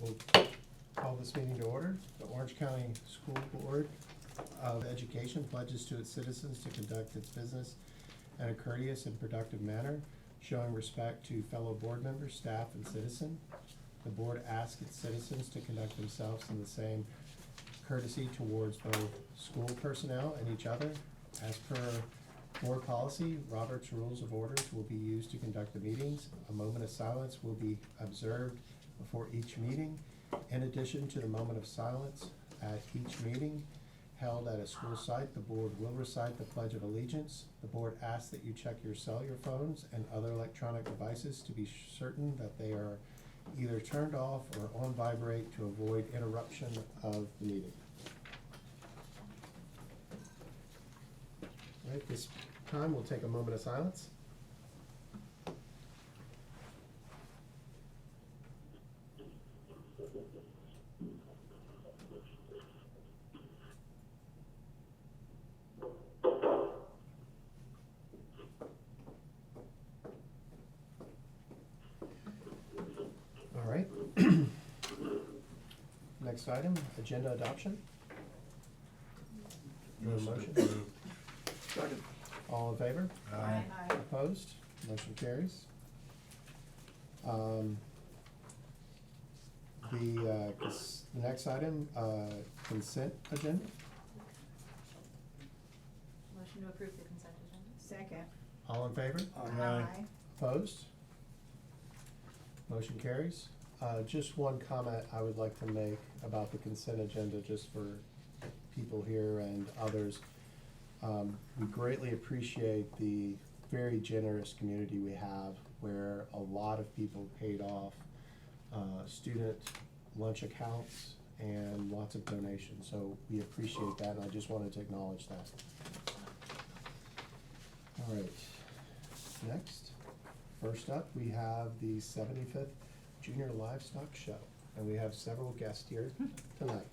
We'll call this meeting to order. The Orange County School Board of Education pledges to its citizens to conduct its business in a courteous and productive manner, showing respect to fellow board members, staff, and citizen. The board asks its citizens to conduct themselves in the same courtesy towards both school personnel and each other. As per board policy, Robert's Rules of Orders will be used to conduct the meetings. A moment of silence will be observed before each meeting. In addition to the moment of silence at each meeting held at a school site, the board will recite the Pledge of Allegiance. The board asks that you check your cellular phones and other electronic devices to be certain that they are either turned off or on vibrate to avoid interruption of the meeting. All right, this time we'll take a moment of silence. All right. Next item, agenda adoption. Do a motion? Second. All in favor? Aye. Opposed? Motion carries. The next item, consent agenda. Motion to approve the consent agenda. Second. All in favor? Aye. Opposed? Motion carries. Just one comment I would like to make about the consent agenda, just for people here and others. We greatly appreciate the very generous community we have, where a lot of people paid off student lunch accounts and lots of donations. So we appreciate that, and I just wanted to acknowledge that. All right, next. First up, we have the 75th Junior Livestock Show, and we have several guests here tonight.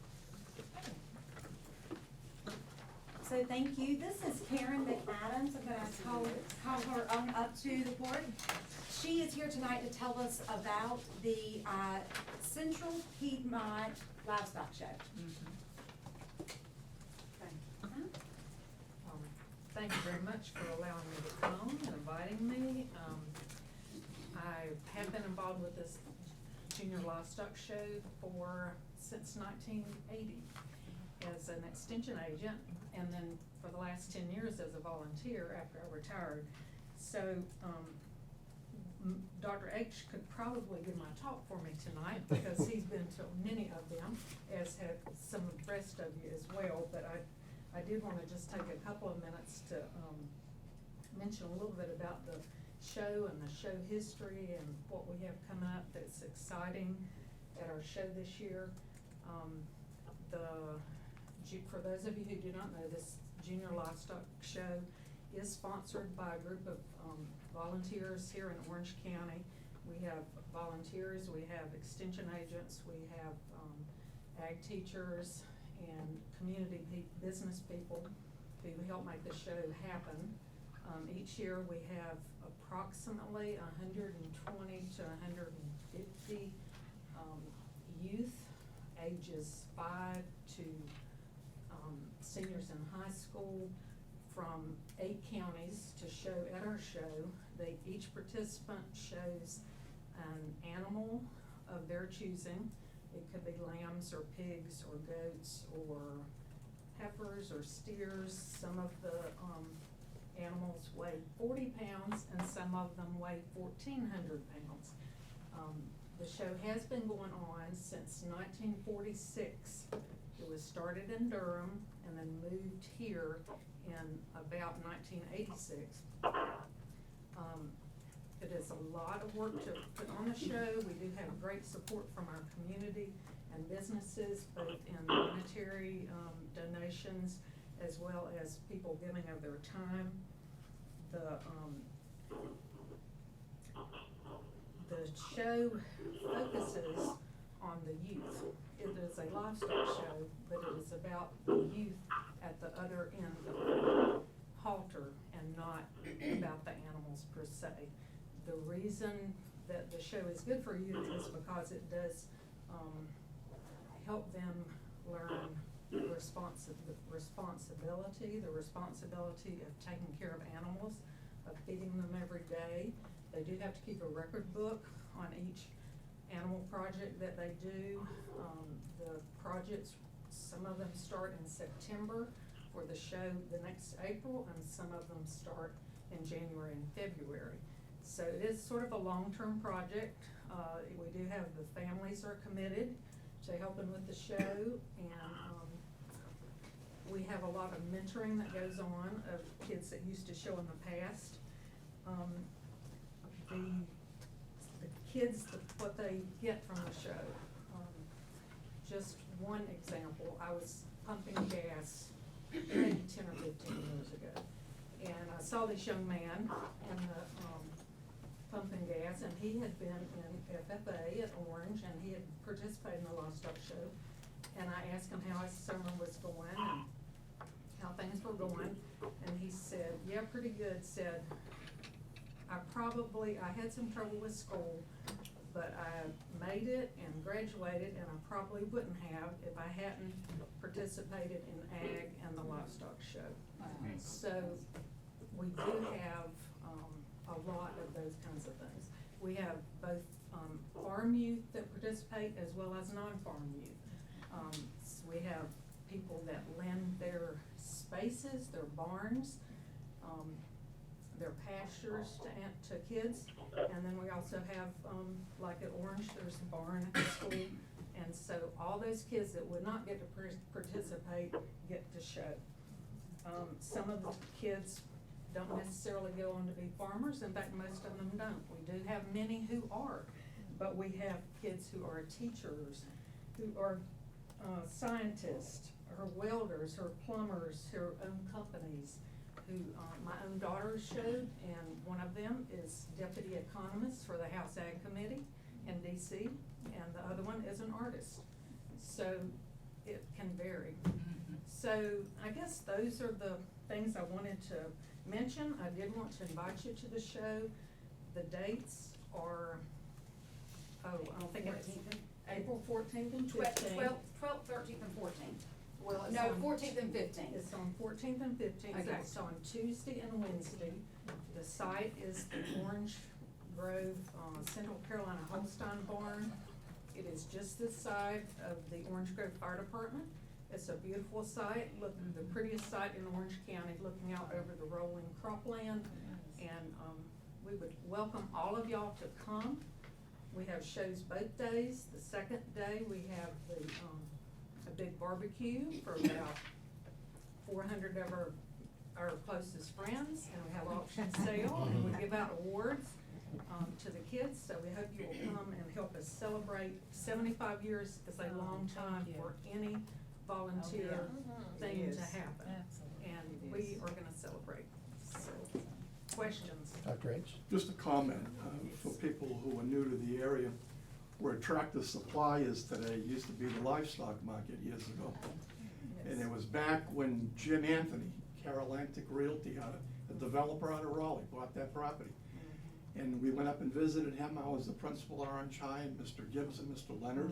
So thank you. This is Karen McAdams. I'm gonna call her on up to the board. She is here tonight to tell us about the Central Piedmont Livestock Show. Thank you very much for allowing me to come and inviting me. I have been involved with this Junior Livestock Show since 1980 as an extension agent, and then for the last 10 years as a volunteer after I retired. So Dr. H could probably give my talk for me tonight because he's been to many of them, as have some of the rest of you as well. But I did want to just take a couple of minutes to mention a little bit about the show and the show history and what we have coming up that's exciting at our show this year. For those of you who do not know, this Junior Livestock Show is sponsored by a group of volunteers here in Orange County. We have volunteers, we have extension agents, we have ag teachers and community business people who help make the show happen. Each year we have approximately 120 to 150 youth ages 5 to seniors in high school from 8 counties to show at our show. Each participant shows an animal of their choosing. It could be lambs or pigs or goats or heifers or steers. Some of the animals weigh 40 pounds and some of them weigh 1,400 pounds. The show has been going on since 1946. It was started in Durham and then moved here in about 1986. It is a lot of work to put on the show. We do have great support from our community and businesses, both in monetary donations as well as people giving of their time. The show focuses on the youth. It is a livestock show, but it is about the youth at the other end of the halter and not about the animals per se. The reason that the show is good for youth is because it does help them learn the responsibility of taking care of animals, of feeding them every day. They do have to keep a record book on each animal project that they do. The projects, some of them start in September for the show the next April, and some of them start in January and February. So it is sort of a long-term project. We do have the families are committed to helping with the show, and we have a lot of mentoring that goes on of kids that used to show in the past. The kids, what they get from the show. Just one example, I was pumping gas maybe 10 or 15 years ago, and I saw this young man in the pumping gas, and he had been in FFA at Orange, and he had participated in the Livestock Show. And I asked him how his summer was going and how things were going, and he said, yeah, pretty good. Said, I had some trouble with school, but I made it and graduated, and I probably wouldn't have if I hadn't participated in ag and the Livestock Show. So we do have a lot of those kinds of things. We have both farm youth that participate as well as non-farm youth. We have people that lend their spaces, their barns, their pastures to kids. And then we also have, like at Orange, there's a barn at the school. And so all those kids that would not get to participate get to show. Some of the kids don't necessarily go on to be farmers. In fact, most of them don't. We do have many who are, but we have kids who are teachers, who are scientists, or welders, or plumbers, who own companies, who my own daughter showed, and one of them is deputy economist for the House Ag Committee in DC, and the other one is an artist. So it can vary. So I guess those are the things I wanted to mention. I did want to invite you to the show. The dates are, I don't think it's April 14th and 15th. 12th, 13th, and 14th. Well, it's No, on 14th and 15th. It's on 14th and 15th. Okay. It's on Tuesday and Wednesday. The site is the Orange Grove, Central Carolina Holstein Barn. It is just this side of the Orange Grove Fire Department. It's a beautiful site, the prettiest site in Orange County, looking out over the rolling cropland. And we would welcome all of y'all to come. We have shows both days. The second day, we have a big barbecue for about 400 of our closest friends, and we have auction sale, and we give out awards to the kids. So we hope you will come and help us celebrate. 75 years is a long time for any volunteer thing to happen, and we are going to celebrate. So, questions? Dr. H? Just a comment for people who are new to the area, where Tractor Supply is today used to be the livestock market years ago. Yes. And it was back when Jim Anthony, Carolantic Realty, a developer out of Raleigh, bought that property. And we went up and visited him. I was the principal at Orange High, and Mr. Gibbs and Mr. Leonard.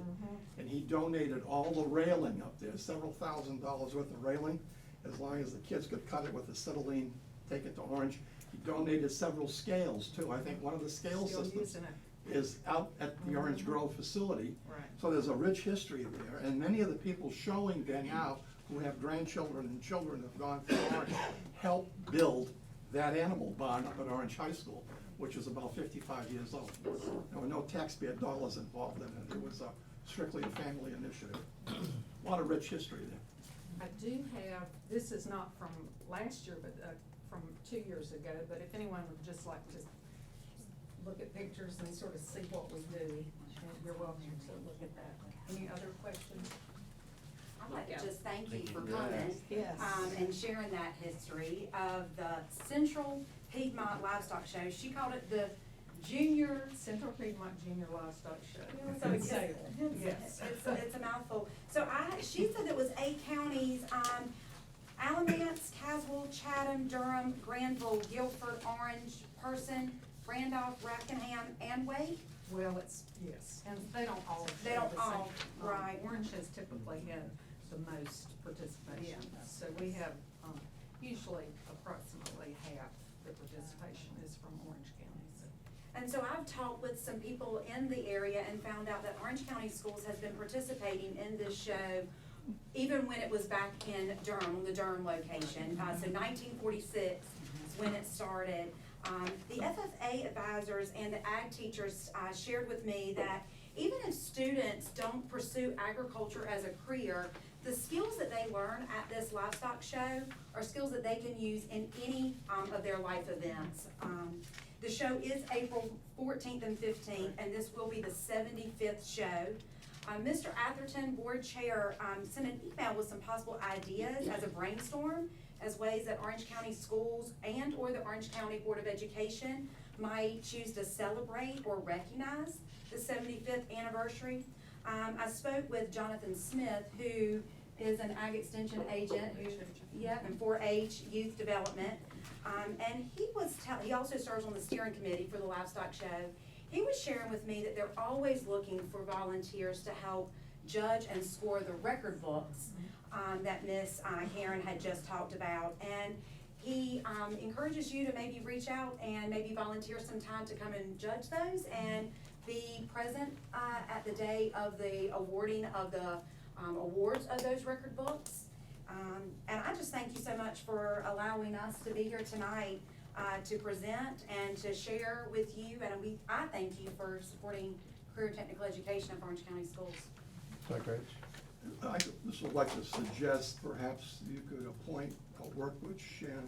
And he donated all the railing up there, several $1,000s worth of railing, as long as the kids could cut it with acetylene, take it to Orange. He donated several scales too. I think one of the scale Still systems using it. is out at the Orange Grove facility. Right. So there's a rich history there, and many of the people showing there now who have grandchildren and children have gone through Orange helped build that animal barn up at Orange High School, which is about 55 years old. There were no taxpayer dollars involved in it. It was strictly a family initiative. A lot of rich history there. I do have, this is not from last year, but from 2 years ago, but if anyone would just like to look at pictures and sort of see what we do, you're welcome to look at that. Any other questions? I'd like to just thank you for coming. Yes. And sharing that history of the Central Piedmont Livestock Show. She called it the Central Piedmont Junior Livestock Show. So Good it's, sale. Yes. it's a mouthful. So she said it was 8 counties, Alamance, Caswell, Chatham, Durham, Granville, Guilford, Orange, Person, Randolph, Rackingham, and Wake. Well, it's, yes, and they don't all. They don't share the same. all, right. Orange has typically had the most participation, so we have, usually approximately half the participation is from Orange County, so. And so I've talked with some people in the area and found out that Orange County Schools has been participating in this show even when it was back in Durham, the Durham location. So 1946 is when it started. The FFA advisors and the ag teachers shared with me that even if students don't pursue agriculture as a career, the skills that they learn at this livestock show are skills that they can use in any of their life events. The show is April 14th and 15th, and this will be the 75th show. Mr. Atherton, board chair, sent an email with some possible ideas as a brainstorm as ways that Orange County Schools and or the Orange County Board of Education might choose to celebrate or recognize the 75th anniversary. I spoke with Jonathan Smith, who is an ag extension agent, and 4-H youth development. And he also serves on the steering committee for the livestock show. He was sharing with me that they're always looking for volunteers to help judge and score the record books that Miss Karen had just talked about. And he encourages you to maybe reach out and maybe volunteer some time to come and judge those and be present at the day of the awarding of the awards of those record books. And I just thank you so much for allowing us to be here tonight to present and to share with you. And I thank you for supporting career technical education of Orange County Schools. Dr. Rich? I just would like to suggest perhaps you could appoint or work with Shan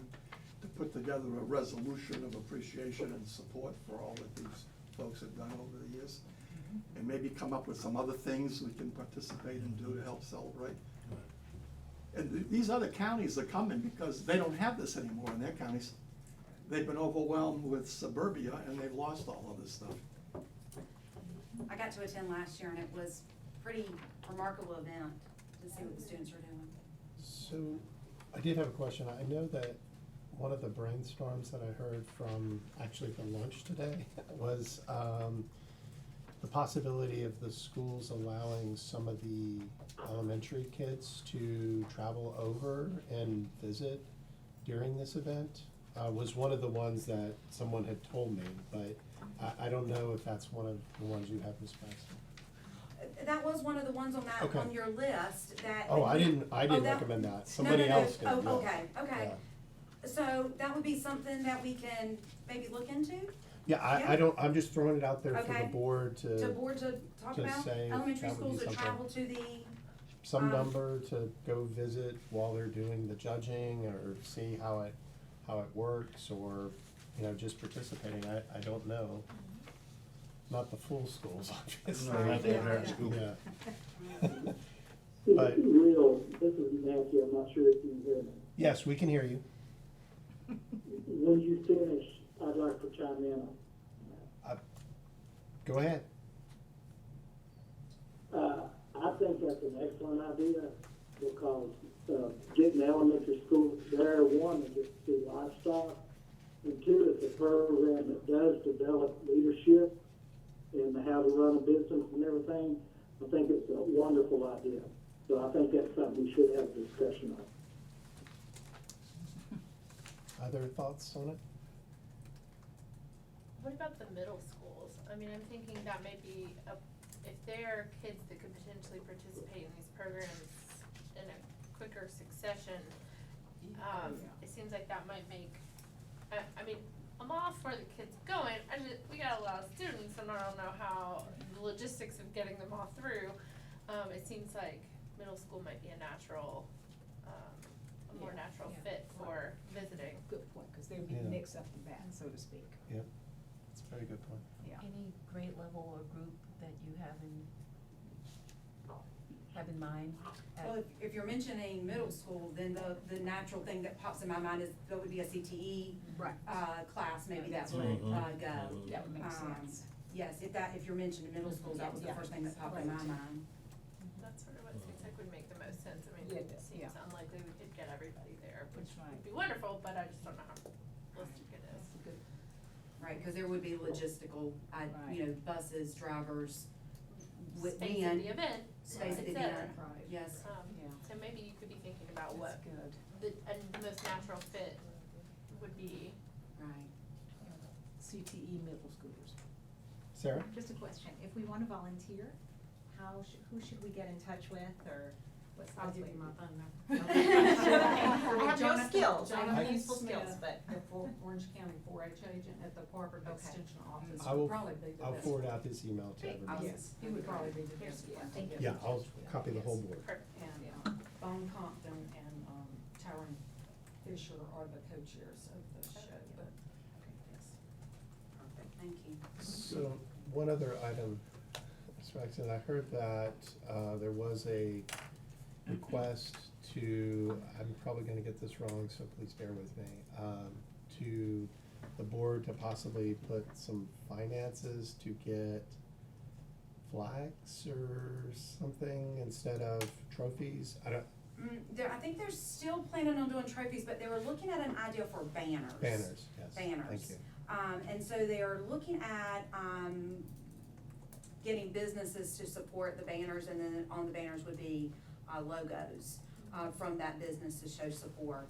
to put together a resolution of appreciation and support for all that these folks have done over the years. And maybe come up with some other things we can participate and do to help celebrate. And these other counties are coming because they don't have this anymore in their counties. They've been overwhelmed with suburbia and they've lost all of this stuff. I got to attend last year and it was a pretty remarkable event to see what the students are doing. So, I did have a question. I know that one of the brainstorms that I heard from actually the lunch today was the possibility of the schools allowing some of the elementary kids to travel over and visit during this event. Was one of the ones that someone had told me, but I don't know if that's one of the ones you have, Ms. Paxton. That was one of the ones on that, Okay. on your list that. Oh, I didn't that- recommend that. Somebody No. else did. Oh, yeah. okay. Yeah. So that would be something that we can maybe look into? Yeah, I'm just throwing it out there for the Okay. board To board to talk to about say if elementary that would be schools to something. travel to the, some number to go visit while they're doing the judging or see how it works, or, just participating. I don't know. Not the full schools, obviously. No, not the entire Yeah. school. Yeah. But- This is Matthew, I'm not sure if you can hear me. Yes, we can hear you. When you finish, I'd like to chime in. Go ahead. I think that's an excellent idea, because getting elementary schools there, one, to get to see livestock, and two, it's a program that does develop leadership and how to run a business and everything. I think it's a wonderful idea. So I think that's something we should have a discussion on. Other thoughts on it? What about the middle schools? I mean, I'm thinking that may be if there are kids that could potentially participate in these programs in a quicker succession, it seems like that might make, I mean, I'm all for the kids going, we got a lot of students and I don't know how the logistics of getting them all through. It seems like middle school might be a natural, a more natural fit for visiting. Good point, because they'd be Yeah. mixed up in that, so to speak. Yep, that's a very good point. Yeah. Any grade level or group that you have in mind? well, if you're mentioning middle school, then the natural thing that pops in my mind is that would be a CTE Right. Class, maybe Yeah, that's that's would right. go. That would make Um, sense. Yes, if you're mentioning middle schools, that was the Yeah. first thing that popped in my mind. That's sort of what it seems like would make the most sense. I mean, Yeah, it seems yeah. unlikely we could get everybody there, which That's right. would be wonderful, but I just don't know how realistic it is. That's a good. right, cause there would be logistical, you know, buses, drivers, with Space at men, the event, space at the et cetera. event, Right. yes. Yeah. So maybe you could be thinking about what That's good. the most natural fit would be. Right. CTE middle schoolers. Sarah? Just a question, if we wanna volunteer, who should we get in touch with, or what's the I'll best give way? you my phone number. I have no Jonathan- skills, I have no Jonathan useful Smith, skills, but. the Orange County 4-H agent at the Cooperative Okay. Extension Office I would will, probably be the I'll best. forward out his email to Great. everybody. Yes, he would probably be the best one. to Thank get Yeah, in I'll touch with. copy the Yes. whole board. Perfect. And Bone Compton and Tyron Fisher are the co-chairs of the show, but yes. Perfect, thank you. So, one other item, so I said, I heard that, there was a request to, I'm probably gonna get this wrong, so please bear with me, to the board to possibly put some finances to get flags or something instead of trophies, I don't, I think they're still planning on doing trophies, but they were looking at an idea for banners. banners, yes, thank Banners. you. And so they are looking at, getting businesses to support the banners, and then on the banners would be, logos, from that business to show support.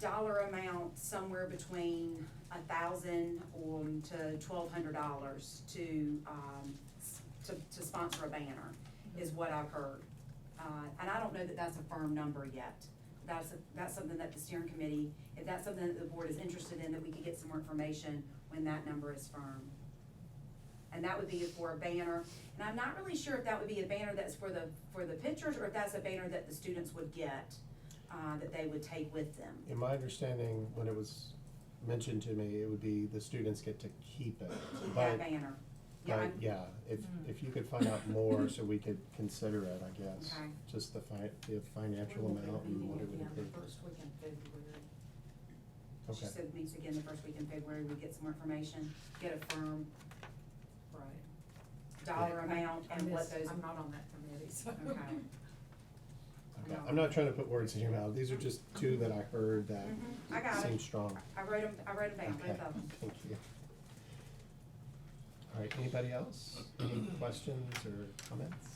Dollar amount somewhere between $1,000 to $1,200 to sponsor a banner, is what I've heard. And I don't know that that's a firm number yet. That's something that the steering committee, if that's something that the board is interested in, that we could get some more information when that number is firm. And that would be for a banner, and I'm not really sure if that would be a banner that's for the pictures, or if that's a banner that the students would get, that they would take with them. In my understanding, when it was mentioned to me, it would be the students get to keep it, Keep but, that banner. Yeah, but, I'm- yeah, if you could find out more, so we could consider it, I guess. Okay. Just the financial We will be amount and meeting what it would again include. the first week in February. Okay. She said meets again the first week in February, we get some more information, get a firm Right. dollar amount and what those. I'm not on that committee, so. Okay. Okay, I'm not trying to put words in your mouth, these are just two that I heard that I got seem it. strong. I wrote them down, Okay, both of them. thank you. All right, anybody else? Any questions or comments?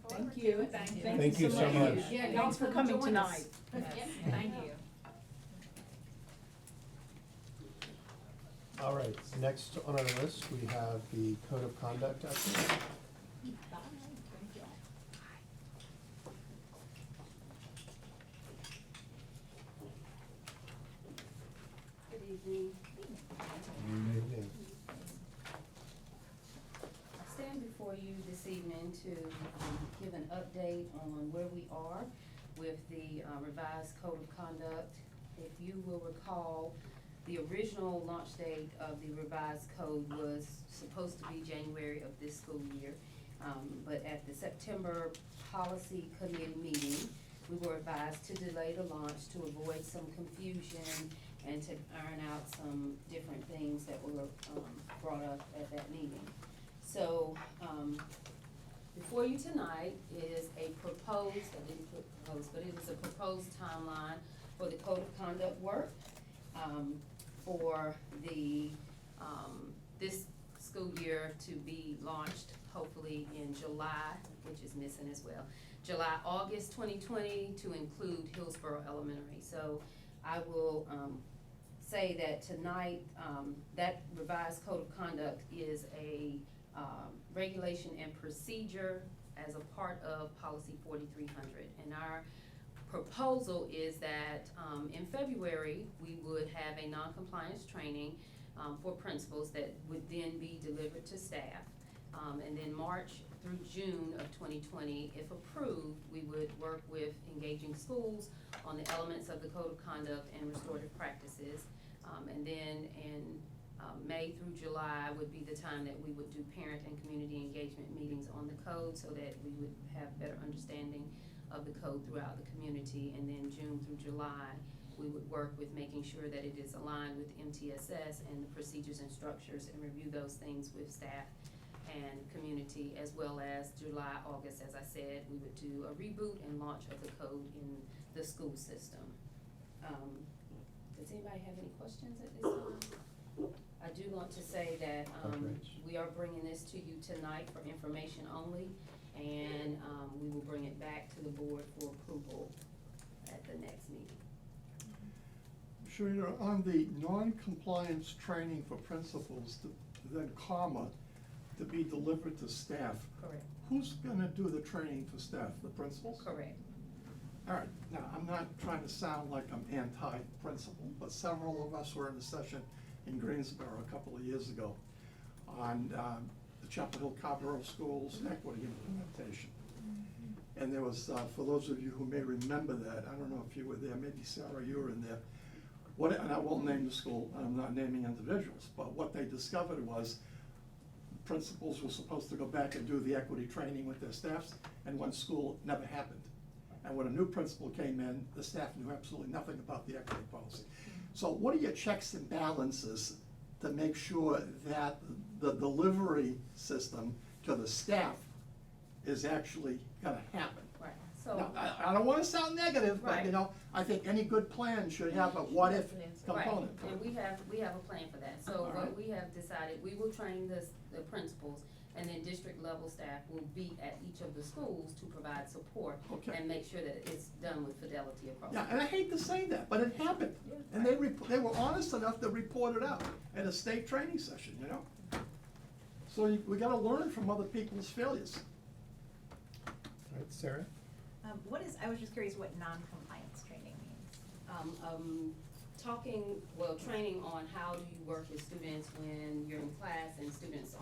Thank you. Thank you so much. Yeah, Thanks y'all for come coming join us. tonight. Yes, Thank you. All right, next on our list, we have the code of conduct update. Good evening. Evening. I stand before you this evening to give an update on where we are with the revised code of conduct. If you will recall, the original launch date of the revised code was supposed to be January of this school year. But at the September policy committee meeting, we were advised to delay the launch to avoid some confusion and to iron out some different things that were brought up at that meeting. So, before you tonight is a proposed, I didn't put proposed, but it is a proposed timeline for the code of conduct work, for the, this school year to be launched hopefully in July, which is missing as well. July, August 2020 to include Hillsborough Elementary. So I will, say that tonight, that revised code of conduct is a, regulation and procedure as a part of policy 4300. And our proposal is that, in February, we would have a non-compliance training, for principals that would then be delivered to staff. And then March through June of 2020, if approved, we would work with engaging schools on the elements of the code of conduct and restorative practices. And then in May through July would be the time that we would do parent and community engagement meetings on the code, so that we would have better understanding of the code throughout the community. And then June through July, we would work with making sure that it is aligned with MTSS and the procedures and structures, and review those things with staff and community, as well as July, August, as I said, we would do a reboot and launch of the code in the school system. Does anybody have any questions at this time? I do want to say that, we are bringing this to you tonight for information only, and, we will bring it back to the board for approval at the next meeting. Sharita, on the non-compliance training for principals, then comma, to be delivered to staff, Correct. who's gonna do the training for staff, the principals? Correct. All right, now, I'm not trying to sound like I'm anti-principal, but several of us were in a session in Greensboro a couple of years ago on the Chapel Hill Carborough Schools equity implementation. And there was, for those of you who may remember that, I don't know if you were there, maybe Sarah, you were in there. And I won't name the school, I'm not naming individuals, but what they discovered was principals were supposed to go back and do the equity training with their staffs, and one school never happened. And when a new principal came in, the staff knew absolutely nothing about the equity policy. So what are your checks and balances to make sure that the delivery system to the staff is actually gonna happen? Right, so. Now, I don't wanna sound negative, but you Right. know, I think any good plan should have a what-if component. Right, and we have a plan for that. So All what right. we have decided, we will train the principals, and then district level staff will be at each of the schools to provide support Okay. and make sure that it's done with fidelity across. Yeah, and I hate to say that, but it happened. Yeah. And they were honest enough to report it out at a state training session, you know? So we gotta learn from other people's failures. All right, Sarah? I was just curious what non-compliance training means. Training on how do you work with students when you're in class and students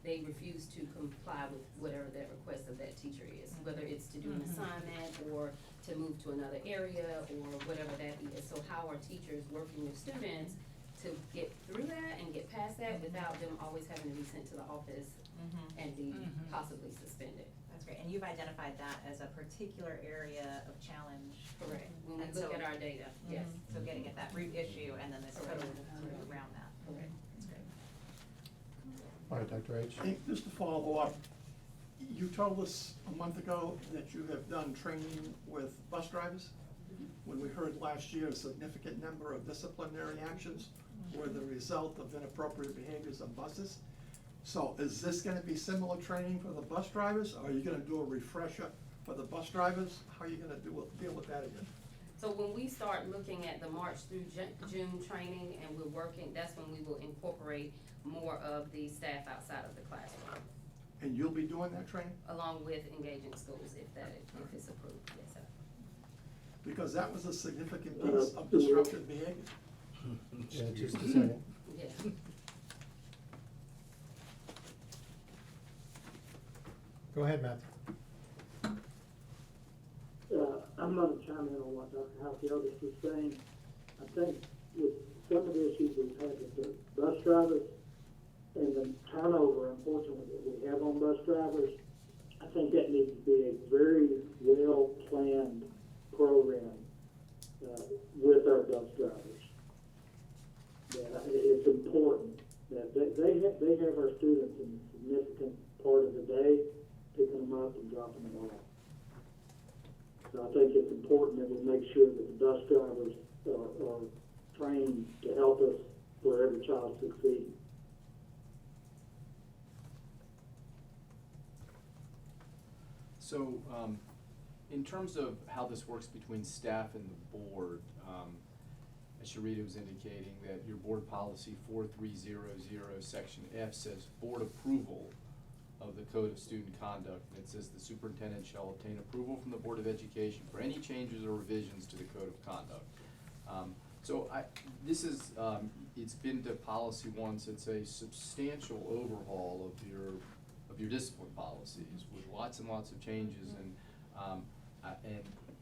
they refuse to comply with whatever that request of that teacher is, whether it's to do an assignment or to move to another area or whatever that is. So how are teachers working with students to get through that and get past that without them always having to be sent to the office and be possibly suspended? That's great, and you've identified that as a particular area of challenge. Correct. When we And look so- at our data, yes. So getting at that root issue and then this Correct. code sort of around that. Correct. That's great. All right, Dr. H. Hey, just to follow up, you told us a month ago that you have done training with bus drivers. When we heard last year, a significant number of disciplinary actions were the result of inappropriate behaviors on buses. So is this gonna be similar training for the bus drivers, or are you gonna do a refresher for the bus drivers? How are you gonna deal with that again? So when we start looking at the March through June training and we're working, that's when we will incorporate more of the staff outside of the classroom, And you'll be doing that training? along with engaging schools if it's approved, yes, sir. Because that was a significant piece of disruptive behavior. Yeah, just a second. Yeah. Go ahead, Matthew. I'm gonna chime in on what Dr. Halkiotis was saying. I think with some of the issues we've had with the bus drivers and the turnover, unfortunately, that we have on bus drivers, I think that needs to be a very well-planned program, with our bus drivers. Yeah, it's important that they have our students in a significant part of the day, picking them up and dropping them off. So I think it's important that we make sure that the bus drivers are trained to help us where every child succeeds. So, in terms of how this works between staff and the board, as Sharita was indicating, that your board policy 4300, section F says board approval of the Code of Student Conduct. And it says the superintendent shall obtain approval from the Board of Education for any changes or revisions to the Code of Conduct. It's been to policy once, it's a substantial overhaul of your discipline policies with lots and lots of changes, and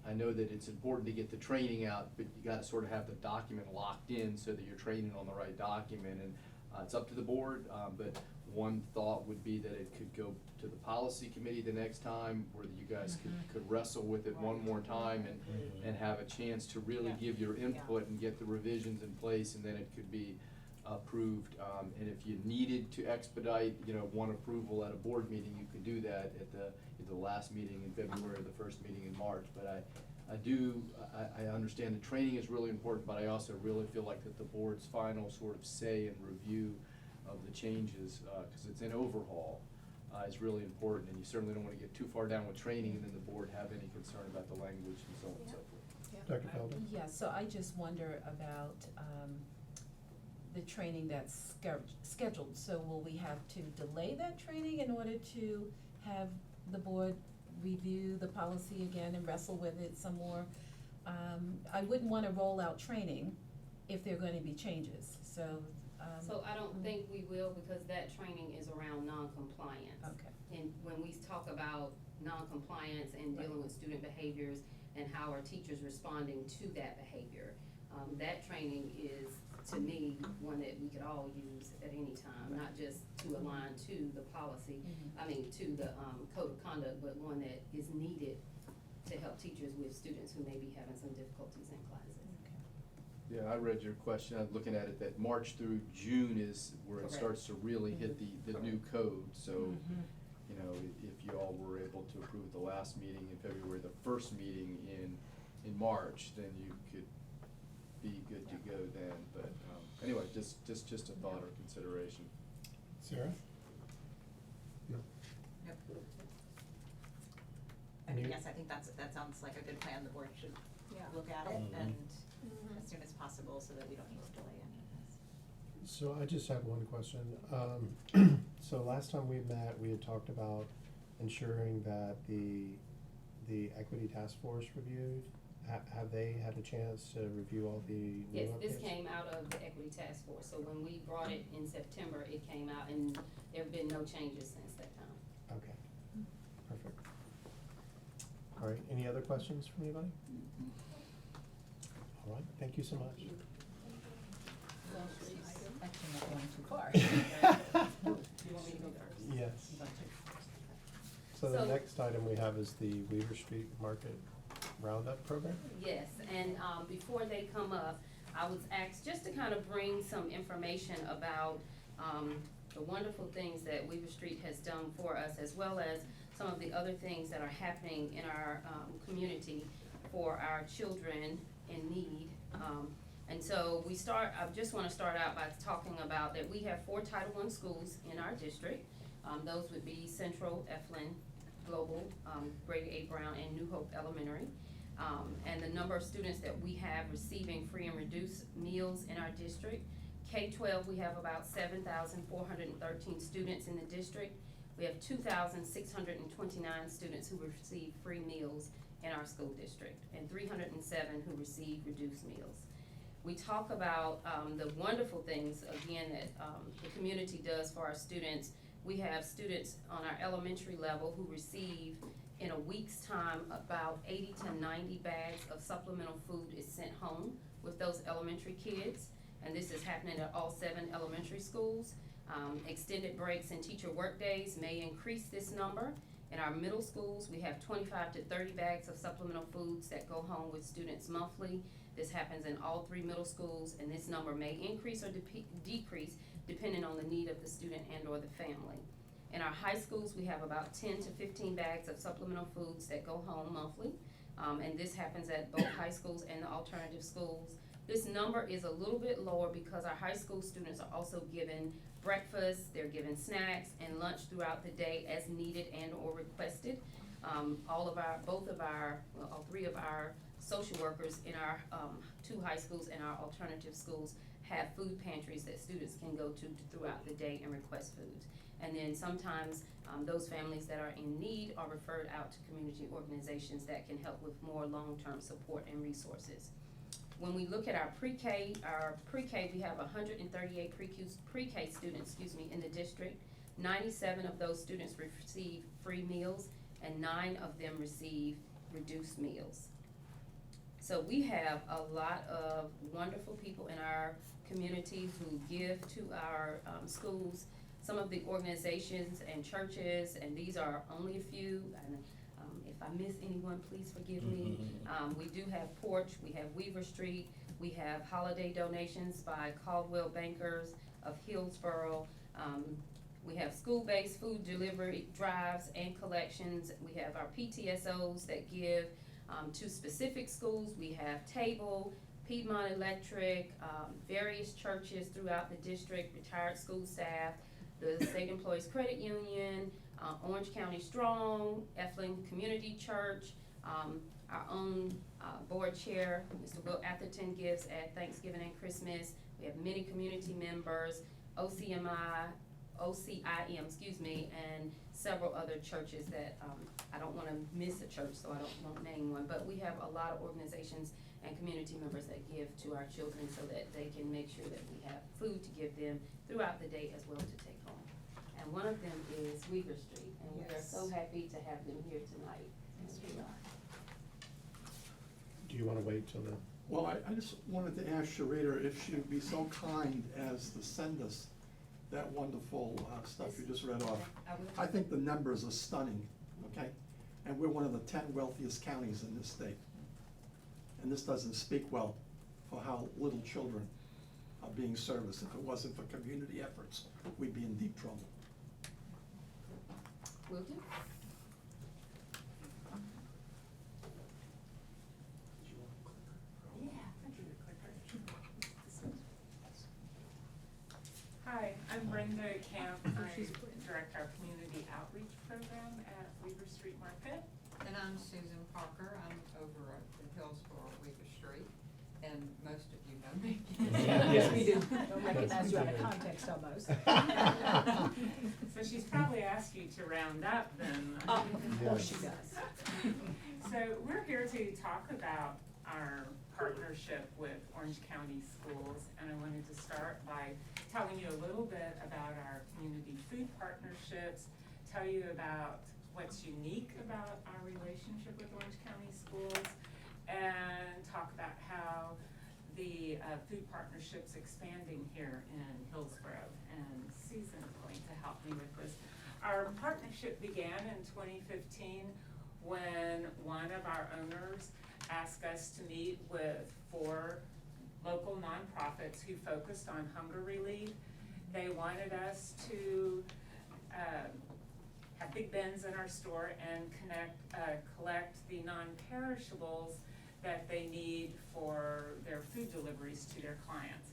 I know that it's important to get the training out, but you gotta sort of have the document locked in so that you're training on the right document, and it's up to the board, but one thought would be that it could go to the policy committee the next time, where you guys could wrestle with it one more time and have a chance to really give your input and get the revisions in place, and then it could be approved. And if you needed to expedite, one approval at a board meeting, you could do that at the last meeting in February or the first meeting in March. But I understand the training is really important, but I also really feel like that the board's final sort of say and review of the changes, cause it's an overhaul, is really important, and you certainly don't wanna get too far down with training and then the board have any concern about the language and so on and so forth. Dr. Felder? Yeah, so I just wonder about, the training that's scheduled, so will we have to delay that training in order to have the board review the policy again and wrestle with it some more? I wouldn't wanna roll out training if there are gonna be changes, so, So I don't think we will, because that training is around non-compliance. Okay. And when we talk about non-compliance and dealing with student behaviors and how are teachers responding to that behavior, that training is, to me, one that we could all use at any time, not just to align to the policy, to the, code of conduct, but one that is needed to help teachers with students who may be having some difficulties in classes. Yeah, I read your question, I'm looking at it, that March through June is where it Correct. starts to really hit the new code, so, Mhm. you know, if you all were able to approve the last meeting in February, the first meeting in March, then you could be good to go then, but, anyway, just a thought or consideration. Sarah? No. I mean, You- yes, I think that sounds like a good plan, the board should Yeah. look at it Mhm. and Mhm. as soon as possible, so that we don't need to delay any of this. So I just have one question. So last time we met, we had talked about ensuring that the equity task force reviewed. Have they had a chance to review all the new Yes, updates? this came out of the equity task force, so when we brought it in September, it came out, and there have been no changes since that time. Okay, perfect. All right, any other questions from anybody? All right, thank you so much. Actually, not going too far. You want me to go first? Yes. So the So- next item we have is the Weaver Street Market Roundup Program? Yes, and before they come up, I was asked just to kind of bring some information about the wonderful things that Weaver Street has done for us, as well as some of the other things that are happening in our community for our children in need. And so I just wanna start out by talking about that we have 4 Title I schools in our district. Those would be Central, Eflin, Global, Grady A. Brown, and New Hope Elementary. And the number of students that we have receiving free and reduced meals in our district. K-12, we have about 7,413 students in the district. We have 2,629 students who receive free meals in our school district, and 307 who receive reduced meals. We talk about the wonderful things, again, that the community does for our students. We have students on our elementary level who receive, in a week's time, about 80 to 90 bags of supplemental food is sent home with those elementary kids. And this is happening at all 7 elementary schools. Extended breaks and teacher work days may increase this number. In our middle schools, we have 25 to 30 bags of supplemental foods that go home with students monthly. This happens in all 3 middle schools, and this number may increase or decrease depending on the need of the student and or the family. In our high schools, we have about 10 to 15 bags of supplemental foods that go home monthly. And this happens at both high schools and the alternative schools. This number is a little bit lower because our high school students are also given breakfast, they're given snacks and lunch throughout the day as needed and or requested. All 3 of our social workers in our 2 high schools and our alternative schools have food pantries that students can go to throughout the day and request foods. And then sometimes those families that are in need are referred out to community organizations that can help with more long-term support and resources. When we look at our pre-K, we have 138 pre-K students, in the district. 97 of those students receive free meals, and 9 of them receive reduced meals. So we have a lot of wonderful people in our community who give to our schools. Some of the organizations and churches, and these are only a few, and if I miss anyone, please forgive me. We do have Porch, we have Weaver Street, we have holiday donations by Caldwell Bankers of Hillsborough. We have school-based food delivery drives and collections. We have our PTSOs that give to specific schools. We have Table, Piedmont Electric, various churches throughout the district, retired school staff, the State Employees Credit Union, Orange County Strong, Efling Community Church, our own board chair, Mr. Will Atherton, gives at Thanksgiving and Christmas. We have many community members, OCIM, and several other churches that, I don't wanna miss a church, so I won't name one, but we have a lot of organizations and community members that give to our children so that they can make sure that we have food to give them throughout the day as well to take home. And one of them is Weaver Street, and we are so happy to have them here tonight. Yes, we are. Do you wanna wait till the, Well, I just wanted to ask Sharita if she would be so kind as to send us that wonderful stuff you just read off. I will. I think the numbers are stunning, okay? And we're one of the 10 wealthiest counties in this state. And this doesn't speak well for how little children are being serviced. If it wasn't for community efforts, we'd be in deep trouble. Will do. Hi, I'm Brenda Camp. I direct our community outreach program at Weaver Street Market. And I'm Susan Parker. I'm over at the Hillsborough Weaver Street, and most of you know me. Yes, we do. Don't recognize you out of context almost. So she's probably asked you to round up then. Of course she does. So we're here to talk about our partnership with Orange County Schools, and I wanted to start by telling you a little bit about our community food partnerships, tell you about what's unique about our relationship with Orange County Schools, and talk about how the food partnership's expanding here in Hillsborough. And Susan's going to help me with this. Our partnership began in 2015 when one of our owners asked us to meet with 4 local nonprofits who focused on hunger relief. They wanted us to have big bins in our store and collect the non-perishables that they need for their food deliveries to their clients.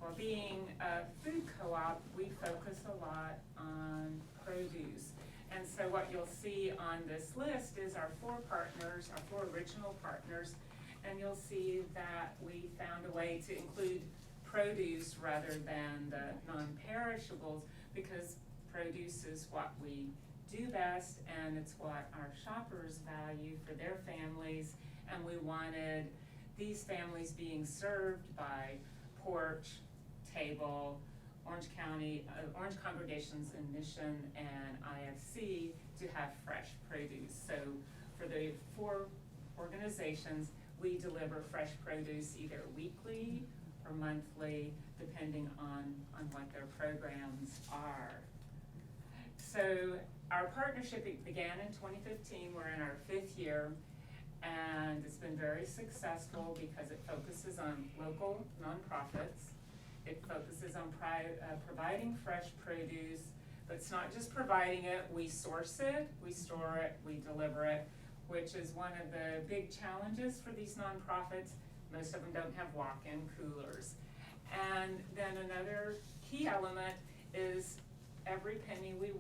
Well, being a food co-op, we focus a lot on produce. And so what you'll see on this list is our 4 partners, our 4 original partners, and you'll see that we found a way to include produce rather than the non-perishables, because produce is what we do best and it's what our shoppers value for their families, and we wanted these families being served by Porch, Table, Orange County, Orange Congregations in Mission, and IFC to have fresh produce. So for the 4 organizations, we deliver fresh produce either weekly or monthly, depending on what their programs are. So our partnership began in 2015. We're in our 5th year, and it's been very successful because it focuses on local nonprofits. It focuses on providing fresh produce, but it's not just providing it. We source it, we store it, we deliver it, which is one of the big challenges for these nonprofits. Most of them don't have walk-in coolers. And then another key element is every penny we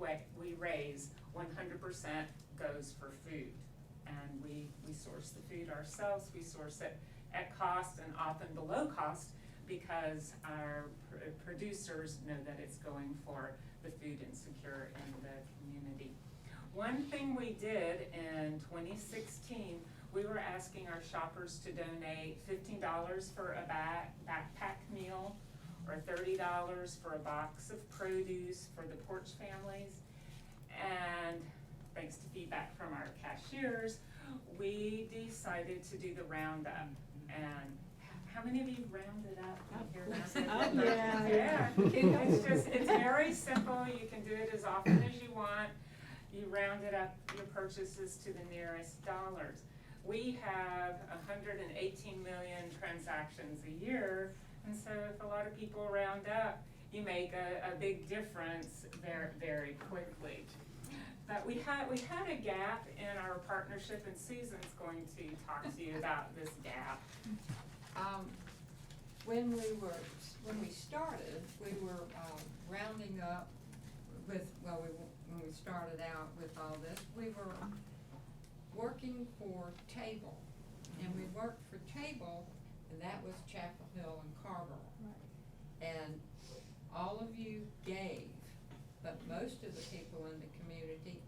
raise, 100% goes for food. And we source the food ourselves. We source it at cost and often below cost, because our producers know that it's going for the food insecure in the community. One thing we did in 2016, we were asking our shoppers to donate $15 for a backpack meal, or $30 for a box of produce for the Porch families. And thanks to feedback from our cashiers, we decided to do the roundup. And how many of you rounded up here? Yeah. It's very simple. You can do it as often as you want. You rounded up your purchases to the nearest dollars. We have 118 million transactions a year, and so if a lot of people round up, you make a big difference very, very quickly. But we had a gap in our partnership, and Susan's going to talk to you about this gap. When we started, we were, rounding up with, when we started out with all this, we were working for Table. And we worked for Table, and that was Chapel Hill and Carver. And all of you gave, but most of the people in the community,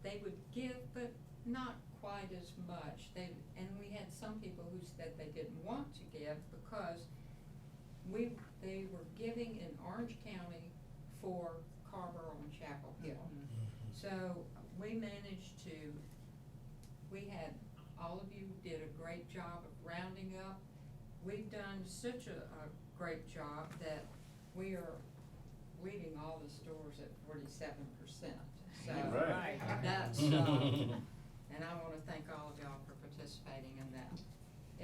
they would give, but not quite as much. And we had some people who said they didn't want to give because they were giving in Orange County for Carver on Chapel Hill. So we managed to, all of you did a great job of rounding up. We've done such a great job that we are leading all the stores at 47%. So Right. that's, and I wanna thank all of y'all for participating in that.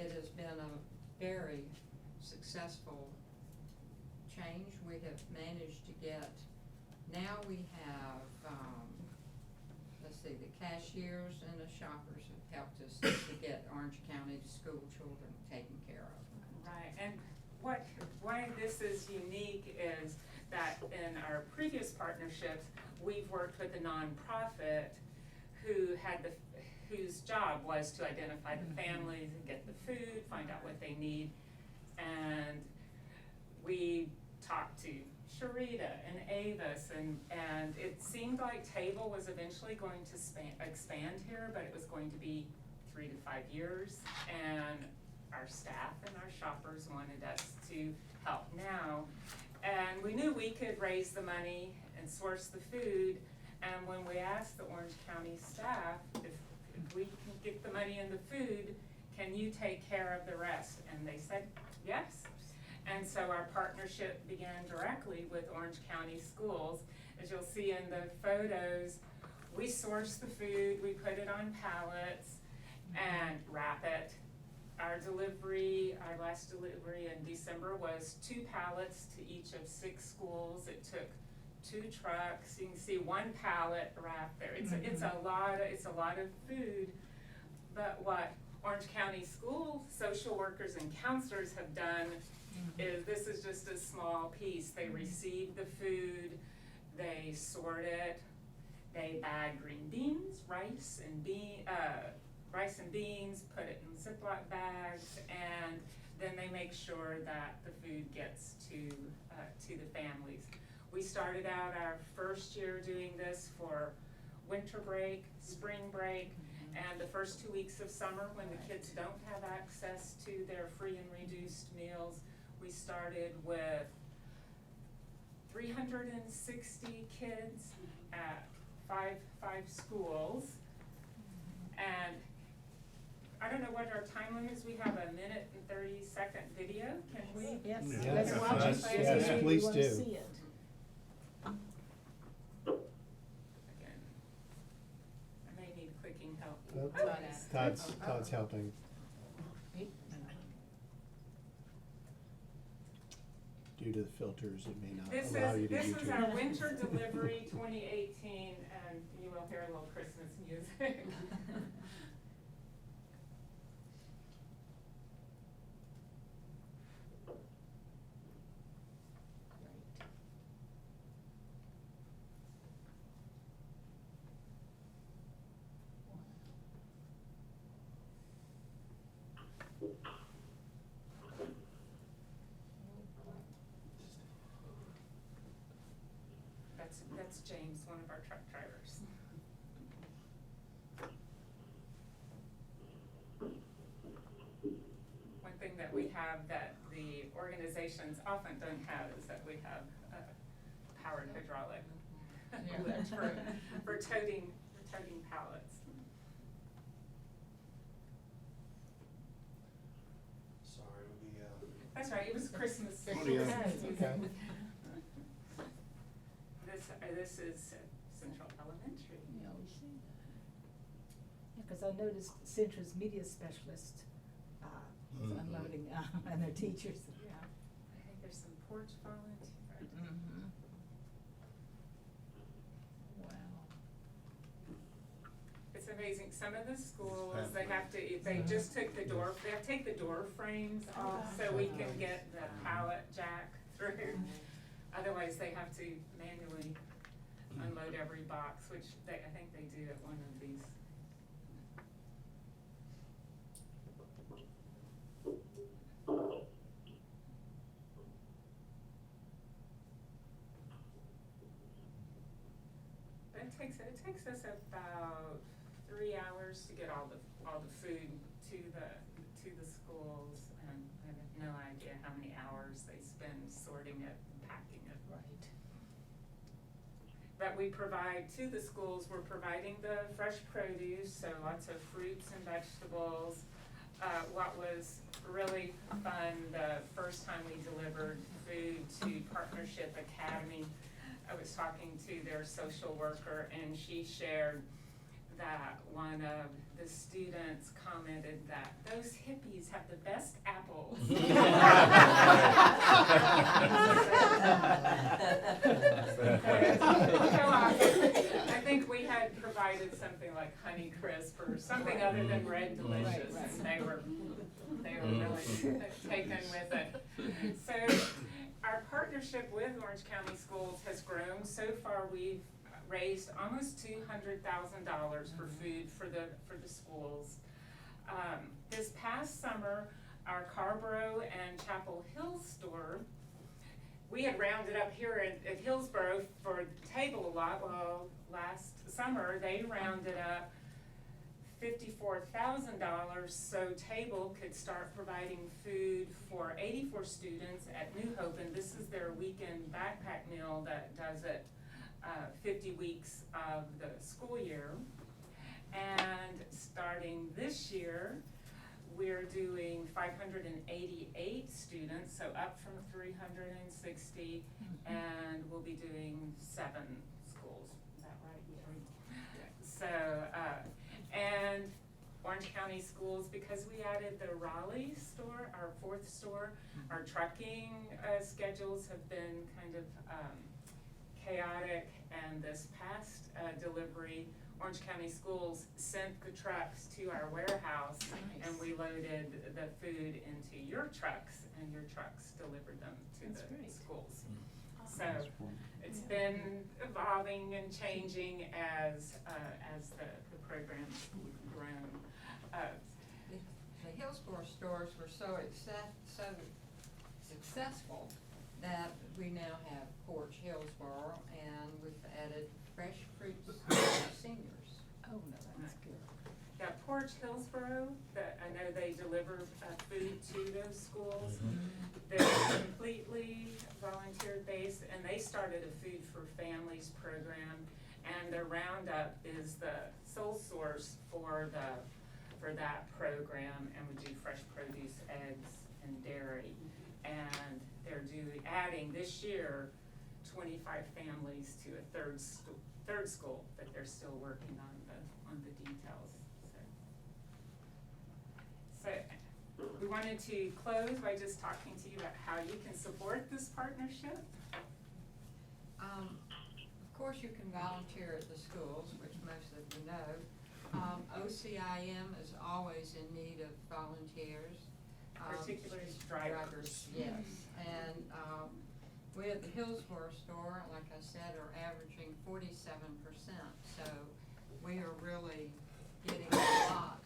It has been a very successful change. We have managed to get, now we have, the cashiers and the shoppers have helped us to get Orange County school children taken care of. Right, and why this is unique is that in our previous partnerships, we've worked with a nonprofit whose job was to identify the families and get the food, find out what they need. And we talked to Sharita and Avis, and it seemed like Table was eventually going to expand here, but it was going to be 3 to 5 years. And our staff and our shoppers wanted us to help now. And we knew we could raise the money and source the food. And when we asked the Orange County staff if we can get the money and the food, can you take care of the rest? And they said yes. And so our partnership began directly with Orange County Schools. As you'll see in the photos, we source the food, we put it on pallets and wrap it. Our last delivery in December was 2 pallets to each of 6 schools. It took 2 trucks. You can see 1 pallet wrapped there. It's a lot of food. But what Orange County School social workers and counselors have done is this is just a small piece. They receive the food, they sort it, they bag green beans, rice and beans, put it in Ziploc bags, and then they make sure that the food gets to the families. We started out our first year doing this for winter break, spring break, and the first 2 weeks of summer when the kids don't have access to their free and reduced meals. We started with 360 kids at five schools. And I don't know what our time limit is. We have a 1-minute-and-30-second video. Can we? Yes, Yeah. let's watch it. Yes, please We wanna do. see it. Again, I may need clicking help. Todd's helping. Due to the filters, it may not allow you to This YouTube. is our winter delivery 2018, and you will hear a little Christmas music. That's James, one of our truck drivers. One thing that we have that the organizations often don't have is that we have powered hydraulic lift for toting pallets. Sorry, That's right, it was Christmas. Oh, yeah. Christmas Okay. music. This is Central Elementary. Yeah, we see that. Yeah, 'cause I noticed Centra's media specialist, is unloading, and their teachers, yeah. I think there's some porch volunteers. Wow. amazing. Some of the schools, they have to, they just took the door, they have to take the door frames off so we can get the pallet jack through. Otherwise, they have to manually unload every box, which they, I think they do at one of these. It takes us about 3 hours to get all the food to the schools, and I have no idea how many hours they spend sorting it and packing it. Right. But we provide to the schools, we're providing the fresh produce, so lots of fruits and vegetables. What was really fun, the first time we delivered food to Partnership Academy, I was talking to their social worker, and she shared that one of the students commented that those hippies have the best apples. I think we had provided something like Honey Crisp or something other than Red Delicious. Right. They were really taken with it. So our partnership with Orange County Schools has grown. So far, we've raised almost $200,000 for food for the schools. This past summer, our Carborough and Chapel Hill store, we had rounded up here at Hillsborough for the table a lot. Well, last summer, they rounded up $54,000 so Table could start providing food for 84 students at New Hope, and this is their weekend backpack meal that does it 50 weeks of the school year. And starting this year, we're doing 588 students, so up from 360, and we'll be doing 7 schools. Is that right? So, and Orange County Schools, because we added the Raleigh store, our 4th store, our trucking schedules have been kind of chaotic, and this past delivery, Orange County Schools sent the trucks to our warehouse, and we loaded the food into your trucks, and your trucks delivered them to the schools. So it's been evolving and changing as the program's grown. The Hillsborough stores were so successful that we now have Porch Hillsborough, and we've added fresh fruits for seniors. Oh, no, that's good. Yeah, Porch Hillsborough, I know they deliver food to those schools. They're completely volunteer based, and they started a Food for Families program, and their Roundup is the sole source for that program, and we do fresh produce, eggs, and dairy. And they're adding this year 25 families to a third school, but they're still working on the details. So we wanted to close by just talking to you about how you can support this partnership. Of course, you can volunteer at the schools, which most of you know. OCIM is always in need of volunteers. Particularly drivers. Yes, and we at the Hillsborough store, like I said, are averaging 47%. So we are really getting a lot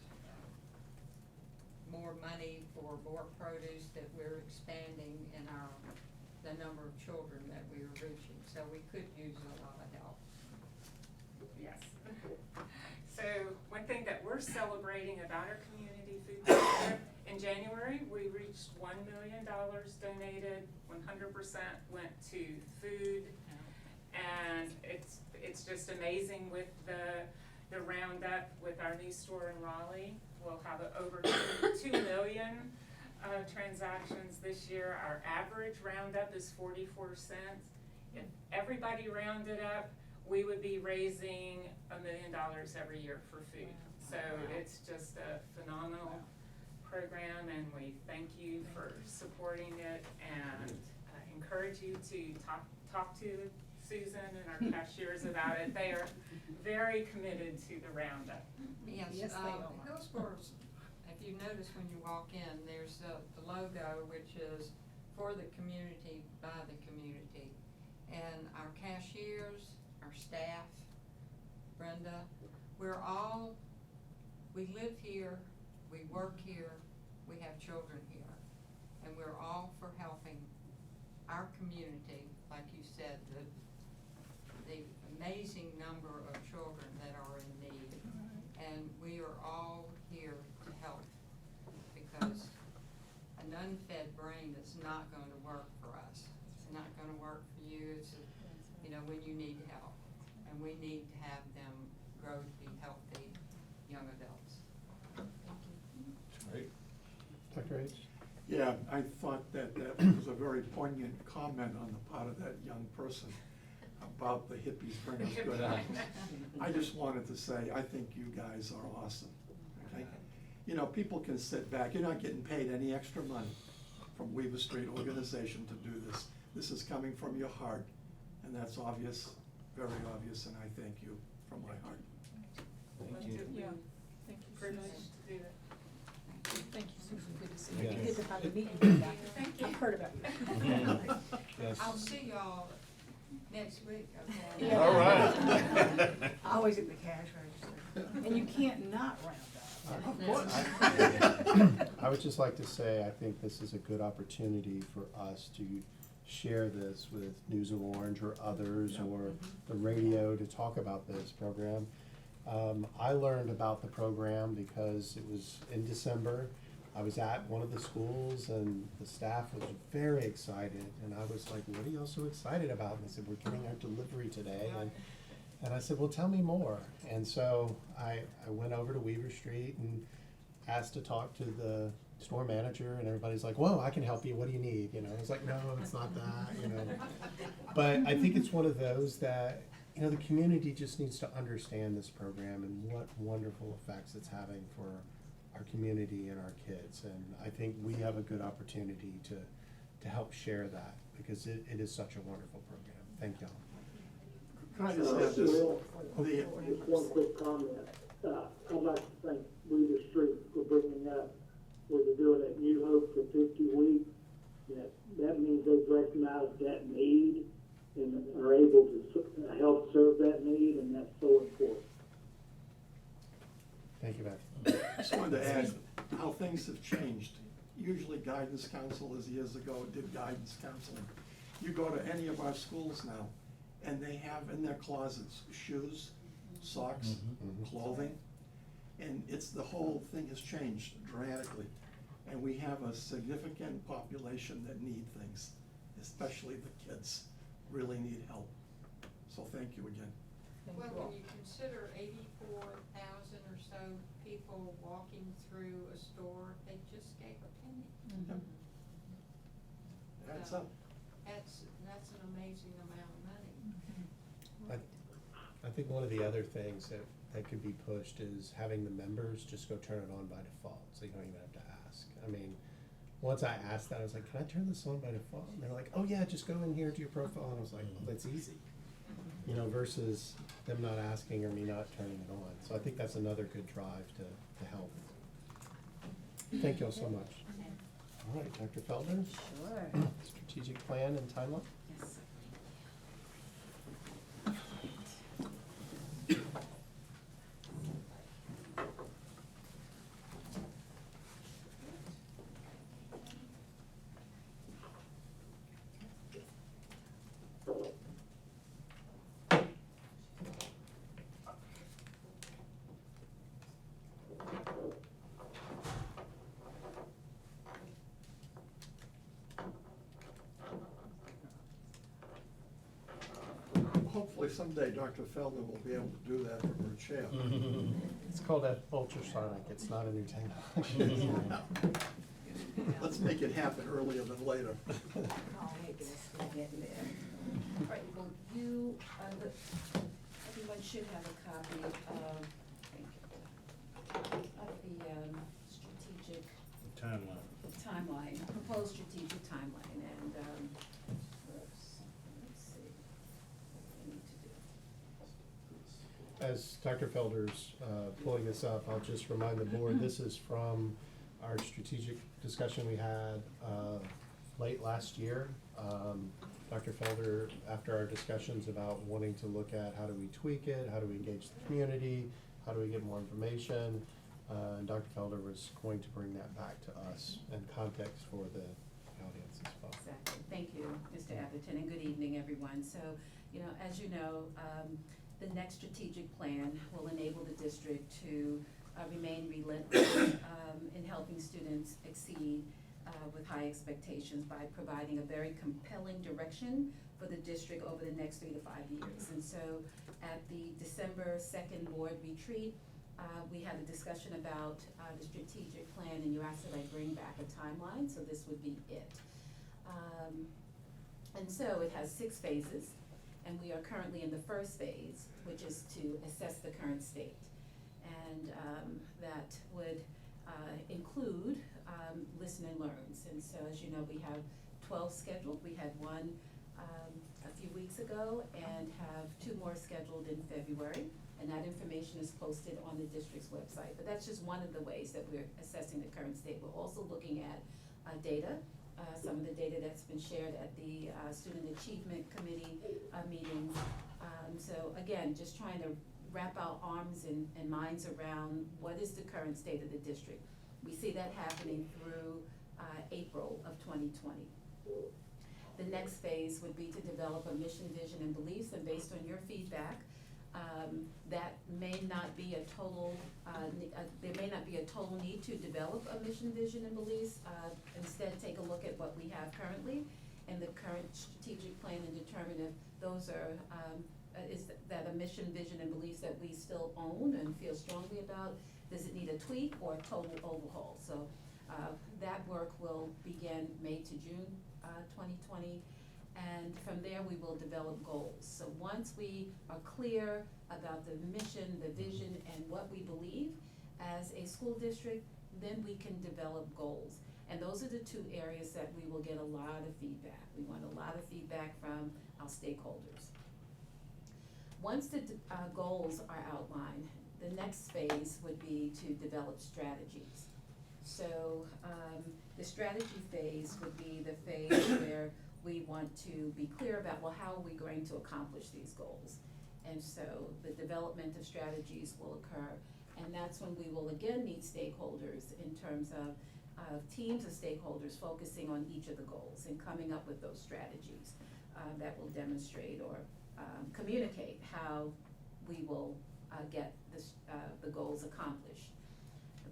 more money for more produce, that we're expanding in the number of children that we are reaching. So we could use a lot of help. Yes. So one thing that we're celebrating about our community food partnership, in January, we reached $1 million donated, 100% went to food. And it's just amazing with the Roundup with our new store in Raleigh. We'll have over 2 million transactions this year. Our average Roundup is 44 cents. If everybody rounded up, we would be raising $1 million every year for food. So it's just a phenomenal program, and we thank you for supporting it, and encourage you to talk to Susan and our cashiers about it. They are very committed to the roundup. Yes, Yes, they are. Hillsboro's, if you notice when you walk in, there's the logo, which is for the community, by the community. And our cashiers, our staff, Brenda, we live here, we work here, we have children here, and we're all for helping our community, like you said, the amazing number of children that are in need. And we are all here to help, because an unfed brain is not going to work for us. It's not going to work for you. It's, when you need help. And we need to have them grow to be healthy young adults. Great. Dr. H? Yeah, I thought that was a very poignant comment on the part of that young person about the hippies bring us good health. I just wanted to say, I think you guys are awesome, okay? People can sit back. You're not getting paid any extra money from Weaver Street Organization to do this. This is coming from your heart, and that's obvious, very obvious, and I thank you from my heart. Thank you. Yeah, thank you. Privileged to do that. Thank you, Susan, good to see you. you. Good to finally meet you. Thank you. I've heard about you. Yes. I'll see y'all next week, okay? Yeah. All right. Always at the cash register. And you can't not round up. Of course. I would just like to say, I think this is a good opportunity for us to share this with News of Orange or others, or the radio, to talk about this program. I learned about the program because it was in December. I was at one of the schools and the staff was very excited, and I was like, what are y'all so excited about? And they said, we're getting our delivery today. And I said, well, tell me more. And so I went over to Weaver Street and asked to talk to the store manager, and everybody's like, whoa, I can help you, what do you need? I was like, no, it's not that, But I think it's one of those that, the community just needs to understand this program and what wonderful effects it's having for our community and our kids. And I think we have a good opportunity to help share that, because it is such a wonderful program. Thank y'all. Can I just add this? Just one quick comment. I'd like to thank Weaver Street for bringing up what they're doing at New Hope for 50 weeks. That means they've recognized that need and are able to help serve that need, and that's so important. Thank you, Beth. Just wanted to add how things have changed. Usually guidance counselors years ago did guidance counseling. You go to any of our schools now, and they have in their closets shoes, socks, clothing, and the whole thing has changed dramatically. And we have a significant population that need things, especially the kids really need help. So thank you again. Well, when you consider 84,000 or so people walking through a store, they just gave a penny. That's up. That's an amazing amount of money. I think one of the other things that could be pushed is having the members just go turn it on by default, so you don't even have to ask. Once I asked that, I was like, can I turn this on by default? And they're like, oh yeah, just go in here to your profile. And I was like, well, that's easy. Versus them not asking or me not turning it on. So I think that's another good drive to help. Thank you all so much. All right, Dr. Feldman? Sure. Strategic plan and timeline? Yes. Hopefully someday Dr. Feldman will be able to do that from her chair. It's called an ultrasonic. It's not a new technology. Let's make it happen earlier than later. All right, well, everyone should have a copy of the strategic timeline, proposed strategic timeline, and, let's see. as Dr. Felder's pulling this up, I'll just remind the board, this is from our strategic discussion we had late last year. Dr. Felder, after our discussions about wanting to look at how do we tweak it, how do we engage the community, how do we get more information, and Dr. Felder was going to bring that back to us in context for the audience as well. Exactly. Thank you, Mr. Atherton, and good evening, everyone. So, as you know, the next strategic plan will enable the district to remain relentless in helping students exceed with high expectations by providing a very compelling direction for the district over the next 3 to 5 years. And so at the December 2nd board retreat, we had a discussion about the strategic plan, and you asked that I bring back a timeline, so this would be it. And so it has 6 phases, and we are currently in the first phase, which is to assess the current state. And that would include listen and learns. And so, as you know, we have 12 scheduled. We had one a few weeks ago and have 2 more scheduled in February. And that information is posted on the district's website. But that's just one of the ways that we're assessing the current state. We're also looking at data, some of the data that's been shared at the Student Achievement Committee meetings. So again, just trying to wrap our arms and minds around what is the current state of the district. We see that happening through April of 2020. The next phase would be to develop a mission, vision, and beliefs, and based on your feedback, that may not be a total, there may not be a total need to develop a mission, vision, and beliefs. Instead, take a look at what we have currently and the current strategic plan and determine if those are, is that a mission, vision, and beliefs that we still own and feel strongly about? Does it need a tweak or a total overhaul? So that work will begin May to June 2020. And from there, we will develop goals. So once we are clear about the mission, the vision, and what we believe as a school district, then we can develop goals. And those are the 2 areas that we will get a lot of feedback. We want a lot of feedback from our stakeholders. Once the goals are outlined, the next phase would be to develop strategies. So the strategy phase would be the phase where we want to be clear about, well, how are we going to accomplish these goals? And so the development of strategies will occur. And that's when we will again meet stakeholders in terms of teams of stakeholders focusing on each of the goals and coming up with those strategies that will demonstrate or communicate how we will get the goals accomplished.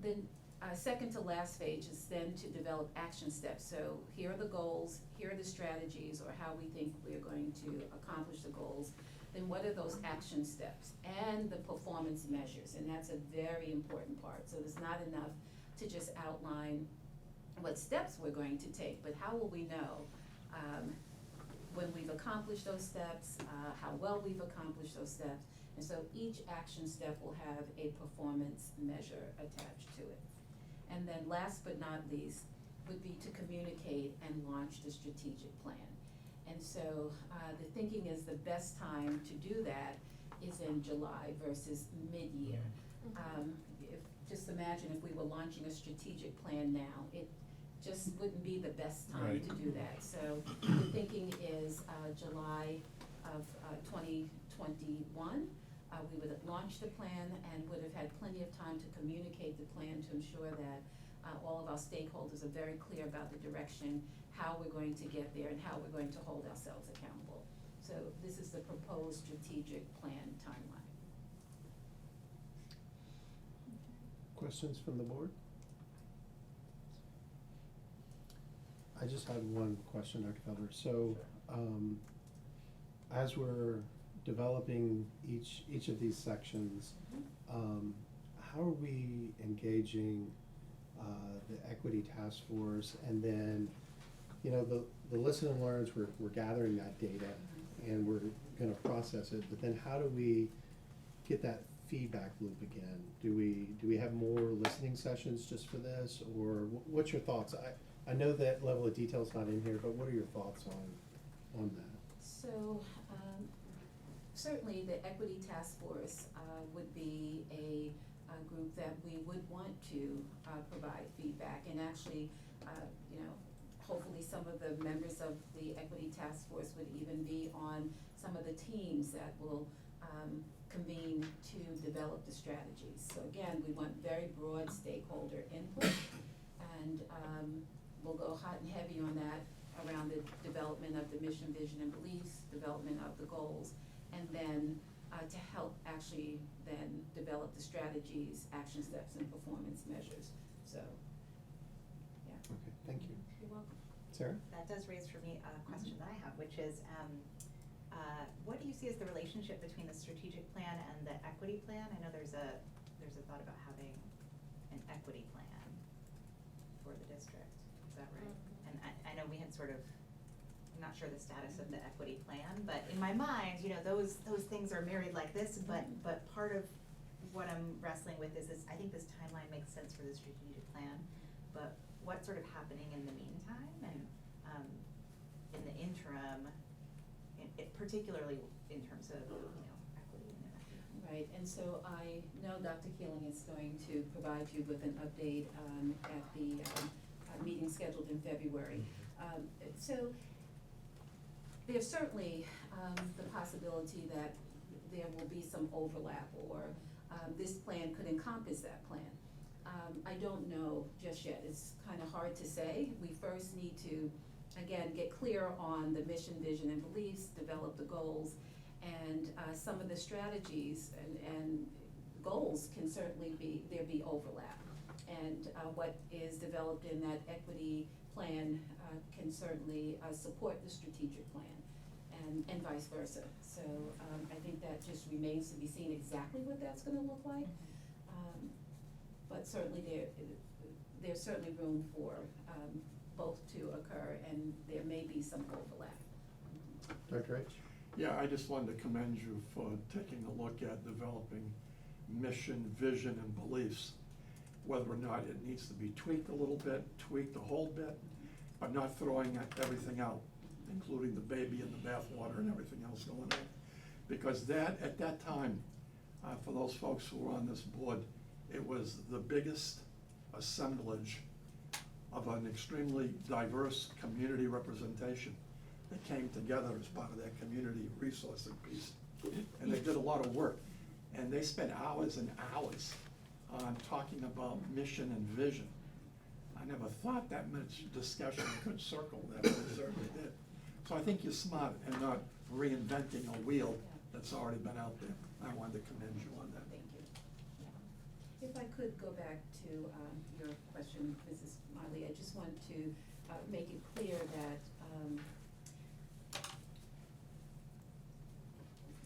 Then second to last phase is then to develop action steps. So here are the goals, here are the strategies, or how we think we're going to accomplish the goals. Then what are those action steps and the performance measures? And that's a very important part. So it's not enough to just outline what steps we're going to take, but how will we know when we've accomplished those steps, how well we've accomplished those steps. And so each action step will have a performance measure attached to it. And then last but not least would be to communicate and launch the strategic plan. And so the thinking is the best time to do that is in July versus mid-year. Just imagine if we were launching a strategic plan now, it just wouldn't be the best time to do that. So the thinking is July of 2021. We would have launched the plan and would have had plenty of time to communicate the plan to ensure that all of our stakeholders are very clear about the direction, how we're going to get there, and how we're going to hold ourselves accountable. So this is the proposed strategic plan timeline. Questions from the board? I just had one question, Dr. Felder. So as we're developing each of these sections, how are we engaging the equity task force? And then, you know, the listen and learns, we're gathering that data and we're gonna process it, but then how do we get that feedback loop again? Do we have more listening sessions just for this, or what's your thoughts? I know that level of detail's not in here, but what are your thoughts on that? So certainly the Equity Task Force, would be a group that we would want to, provide feedback, and actually, you know, hopefully some of the members of the Equity Task Force would even be on some of the teams that will, convene to develop the strategies. So again, we want very broad stakeholder input, and, we'll go hot and heavy on that around the development of the mission, vision, and beliefs, development of the goals, and then, to help actually then develop the strategies, action steps, and performance measures. So, yeah. Okay, thank you. You're welcome. Sarah? That does raise for me a question that I have, which is, what do you see as the relationship between the strategic plan and the equity plan? I know there's a thought about having an equity plan for the district, is that right? And I know we had sort of, I'm not sure the status of the equity plan, but in my mind, you know, those things are married like this, but part of what I'm wrestling with is this, I think this timeline makes sense for the strategic plan, but what's sort of happening in the meantime, and, in the interim, particularly in terms of, you know, equity and inequity. Right, and so I know Dr. Keeling is going to provide you with an update, at the, meeting scheduled in February. So there's certainly, the possibility that there will be some overlap, or, this plan could encompass that plan. I don't know just yet, it's kind of hard to say. We first need to, again, get clear on the mission, vision, and beliefs, develop the goals, and, some of the strategies and goals can certainly be overlap. And, what is developed in that equity plan, can certainly, support the strategic plan, and vice versa. So, I think that just remains to be seen exactly what that's gonna look like. But certainly there's certainly room for, both to occur, and there may be some overlap. Dr. H? Yeah, I just wanted to commend you for taking a look at developing mission, vision, and beliefs. Whether or not it needs to be tweaked a little bit, tweaked a whole bit, but not throwing everything out, including the baby in the bathwater and everything else going on. Because that, at that time, for those folks who were on this board, it was the biggest assemblage of an extremely diverse community representation that came together as part of that community resourcing piece. And they did a lot of work, and they spent hours and hours on talking about mission and vision. I never thought that much discussion could circle that, but it certainly did. So I think you're smart and not reinventing a wheel that's already been out there. I wanted to commend you on that. Thank you. Yeah. If I could go back to, your question, Mrs. Miley, I just want to, make it clear that,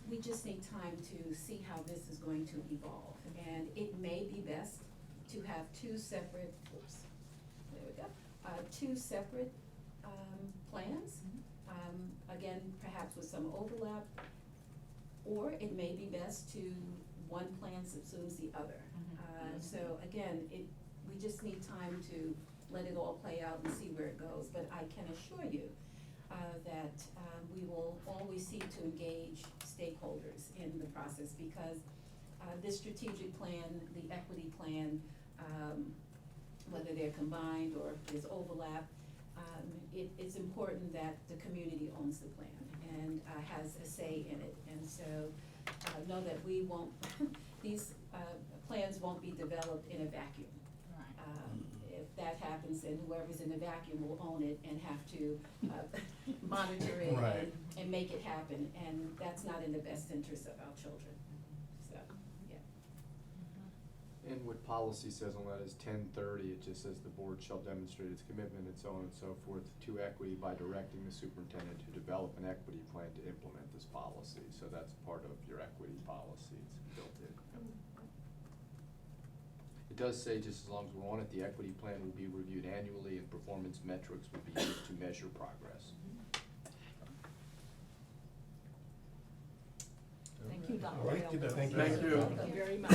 we just need time to see how this is going to evolve. And it may be best to have two separate, there we go, two separate, plans. Again, perhaps with some overlap, or it may be best to, one plan subsumes the other. So again, we just need time to let it all play out and see where it goes. But I can assure you, that, we will always seek to engage stakeholders in the process, because, this strategic plan, the equity plan, whether they're combined or there's overlap, it's important that the community owns the plan and, has a say in it. And so, know that we won't, these, plans won't be developed in a vacuum. If that happens, then whoever's in the vacuum will own it and have to, monitor it Right. and make it happen, and that's not in the best interest of our children. So, yeah. And what policy says on that is 1030, it just says the board shall demonstrate its commitment and so on and so forth to equity by directing the superintendent to develop an equity plan to implement this policy. So that's part of your equity policy, it's built in. It does say, just as long as we're on it, the equity plan will be reviewed annually and performance metrics will be used to measure progress. Thank you, Dr. All right, Bell. thank you. Thank you. Welcome very much.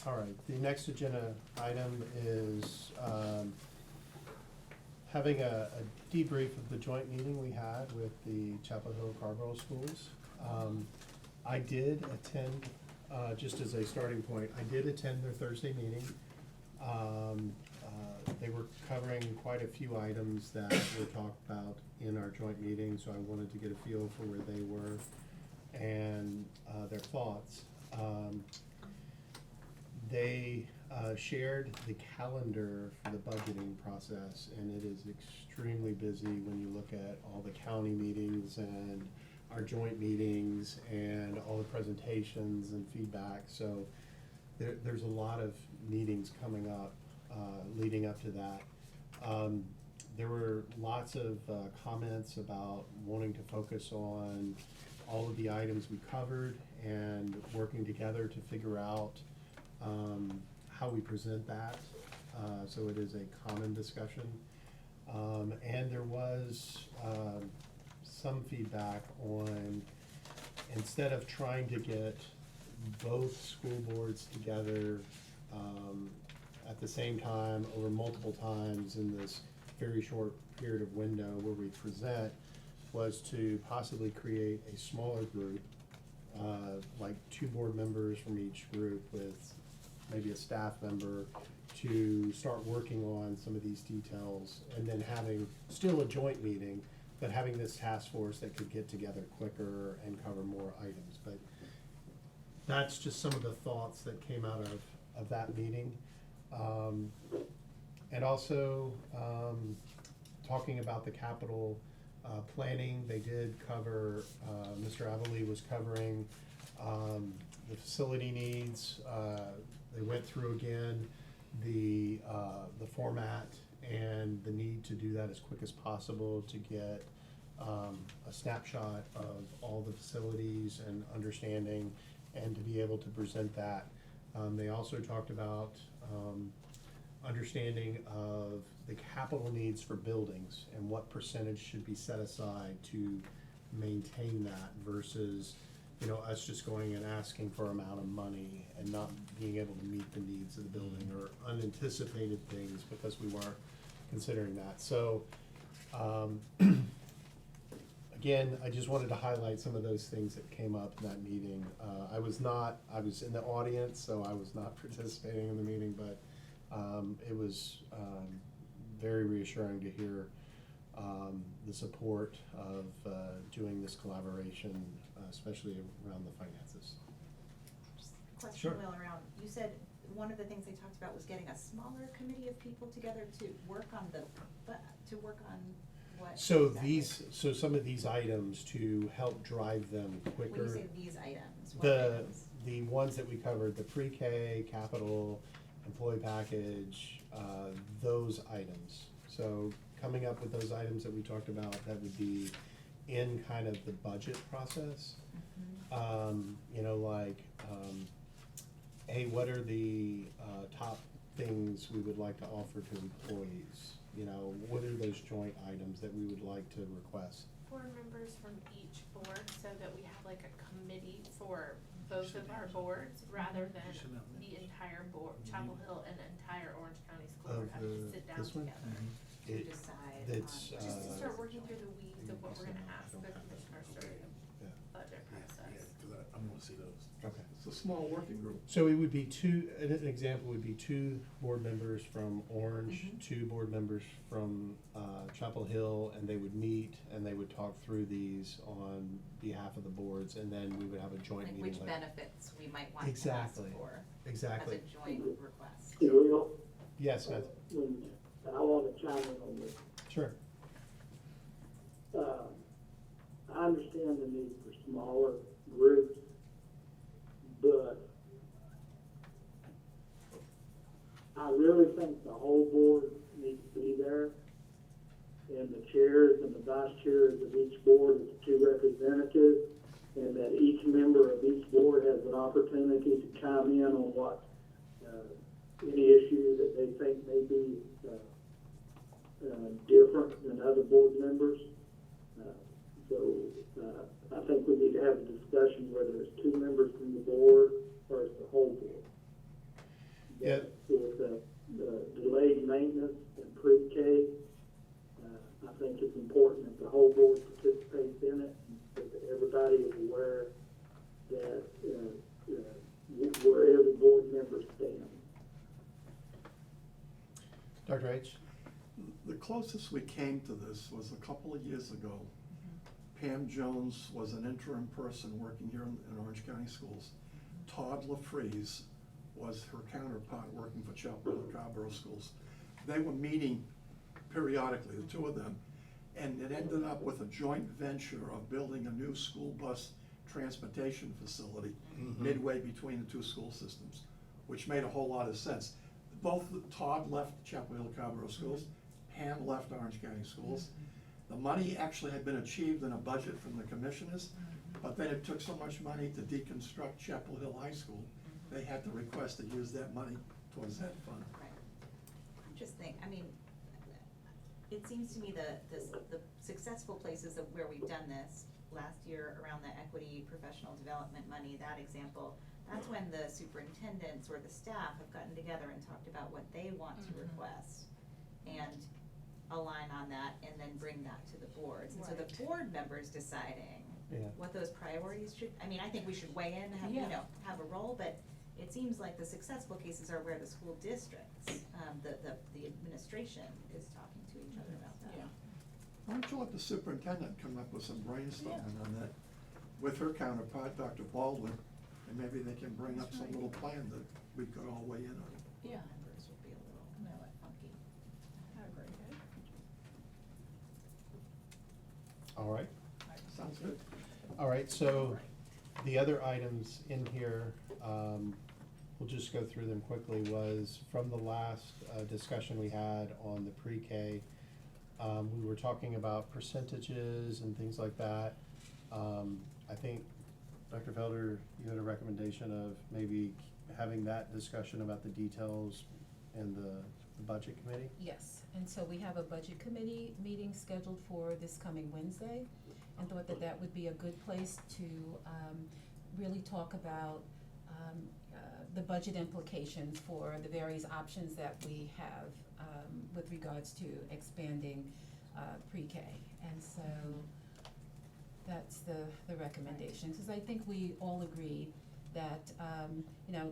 All right, The next agenda item is having a debrief of the joint meeting we had with the Chapel Hill Carborough schools. I did attend, just as a starting point, I did attend their Thursday meeting. They were covering quite a few items that were talked about in our joint meeting, so I wanted to get a feel for where they were and their thoughts. They shared the calendar for the budgeting process, and it is extremely busy when you look at all the county meetings and our joint meetings and all the presentations and feedback. So there's a lot of meetings coming up, leading up to that. There were lots of comments about wanting to focus on all of the items we covered and working together to figure out how we present that, so it is a common discussion. And there was some feedback on, instead of trying to get both school boards together at the same time over multiple times in this very short period of window where we present, was to possibly create a smaller group, like 2 board members from each group with maybe a staff member, to start working on some of these details, and then having still a joint meeting, but having this task force that could get together quicker and cover more items. But that's just some of the thoughts that came out of that meeting. And also talking about the capital planning. They did cover, Mr. Avali was covering the facility needs. They went through again the format and the need to do that as quick as possible to get a snapshot of all the facilities and understanding, and to be able to present that. They also talked about understanding of the capital needs for buildings and what percentage should be set aside to maintain that versus, you know, us just going and asking for amount of money and not being able to meet the needs of the building, or unanticipated things because we weren't considering that. So, again, I just wanted to highlight some of those things that came up in that meeting. I was in the audience, so I was not participating in the meeting, but it was very reassuring to hear the support of doing this collaboration, especially around the finances. Just a question, Sure. Will, around, you said one of the things they talked about was getting a smaller committee of people together to work on what? So exactly? so some of these items, to help drive them quicker. When you say these items, what The items? the ones that we covered, the pre-K, capital, employee package, those items. So coming up with those items that we talked about, that would be in kind of the budget process. You know, like, hey, what are the top things we would like to offer to employees? You know, what are those joint items that we would like to request? Board members from each board, so that we have like a committee for both of our boards, rather than the entire board, Chapel Hill and the entire Orange County School Board having to sit down This one? together. To It- decide It's, on. Just to start working through the weeds of what we're gonna ask the commissioners during Yeah. the budget process. I'm gonna see those. Okay. It's a small working group. So it would be an example would be 2 board members from Orange, 2 board members from Chapel Hill, and they would meet and they would talk through these on behalf of the boards, and then we would have a joint Like meeting. which later. benefits we might want to ask Exactly. for Exactly. as a joint request. Will, Yes, Smith? I want to chime in on this. Sure. I understand the need for smaller groups, but I really think the whole board needs to be there, and the chairs and the vice chairs of each board with the 2 representatives, and that each member of each board has an opportunity to chime in on what, any issue that they think may be different than other board members. I think we need to have a discussion whether it's 2 members from the board or it's the whole board. Yeah. With the delayed maintenance in pre-K, I think it's important that the whole board participates in it, and that everybody is aware that, where every board member stands. Dr. H? The closest we came to this was a couple of years ago. Pam Jones was an interim person working here in Orange County Schools. Todd LaFreeze was her counterpart working for Chapel Hill Carborough Schools. They were meeting periodically, the two of them, and it ended up with a joint venture of building a new school bus transportation facility midway between the two school systems, which made a whole lot of sense. Both Todd left Chapel Hill Carborough Schools, Pam left Orange County Schools. The money actually had been achieved in a budget from the commissioners, but then it took so much money to deconstruct Chapel Hill High School, they had to request to use that money towards that fund. Right. I'm just I mean, it seems to me the successful places of where we've done this, last year around the equity professional development money, that example, that's when the superintendents or the staff have gotten together and talked about what they want to request and align on that and then bring that to the boards. And so the board members deciding what those priorities should, I mean, I think we should weigh in, have, you know, have a role, but it seems like the successful cases are where the school districts, the administration is talking to each other about that. Why don't you let the superintendent come up with some brainstorming on that with her counterpart, Dr. Baldwin, and maybe they can bring up some little plan that we could all weigh in on. Yeah. Numbers would be a little funky. I agree. All right. Sounds good. All right, so the other items in here, we'll just go through them quickly, was from the last discussion we had on the pre-K. We were talking about percentages and things like that. I think, Dr. Felder, you had a recommendation of maybe having that discussion about the details in the budget committee? Yes, and so we have a budget committee meeting scheduled for this coming Wednesday, and thought that that would be a good place to really talk about the budget implications for the various options that we have with regards to expanding pre-K. And so that's the recommendation, because I think we all agree that you know,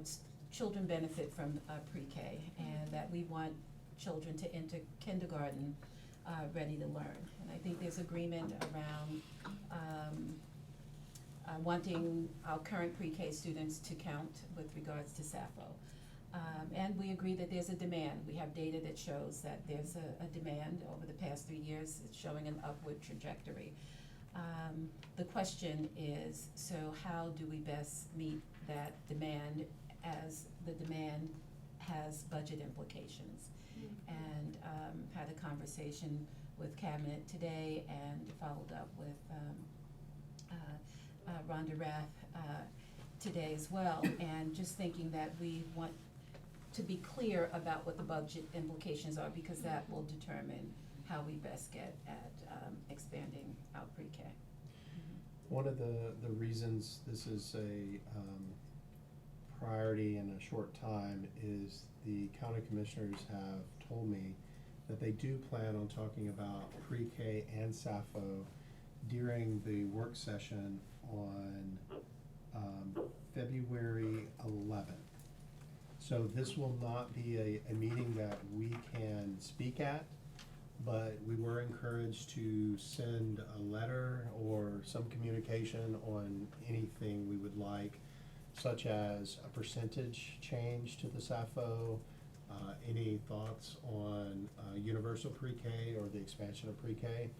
children benefit from pre-K, and that we want children to enter kindergarten ready to learn. And I think there's agreement around wanting our current pre-K students to count with regards to SAPFO. And we agree that there's a demand. We have data that shows that there's a demand over the past 3 years. It's showing an upward trajectory. The question is, so how do we best meet that demand as the demand has budget implications? And had a conversation with Cabinet today and followed up with Rhonda Rath today as well, and just thinking that we want to be clear about what the budget implications are, because that will determine how we best get at expanding out pre-K. One of the reasons this is a priority in a short time is the county commissioners have told me that they do plan on talking about pre-K and SAPFO during the work session on February 11th. So this will not be a meeting that we can speak at, but we were encouraged to send a letter or some communication on anything we would like, such as a percentage change to the SAPFO, any thoughts on universal pre-K or the expansion of pre-K.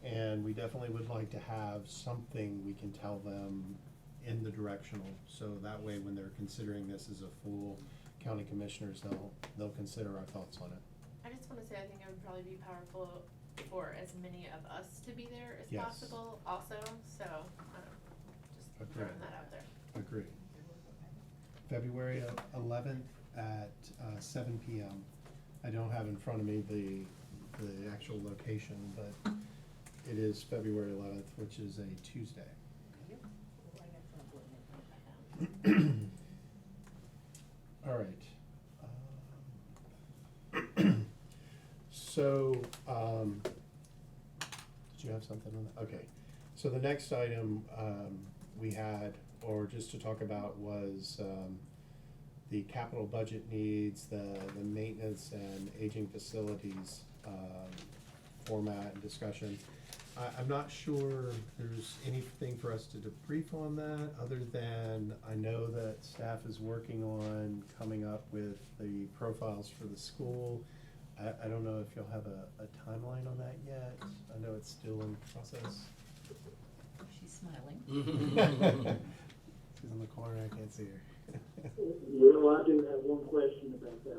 And we definitely would like to have something we can tell them in the directional, so that way when they're considering this as a full county commissioners, they'll consider our thoughts on it. I just wanna say, I think it would probably be powerful for as many of us to be there as Yes. possible also, so, just throwing that out there. Agree. February 11th at 7 p.m. I don't have in front of me the actual location, but it is February 11th, which is a Tuesday. All right. So, did you have something on that? Okay. So the next item, we had, or just to talk about, was, the capital budget needs, the maintenance and aging facilities, format and discussion. I'm not sure there's anything for us to debrief on that, other than I know that staff is working on coming up with the profiles for the school. I don't know if you'll have a timeline on that yet. I know it's still in process. She's smiling. She's in the corner, I can't see her. Well, I do have one question about that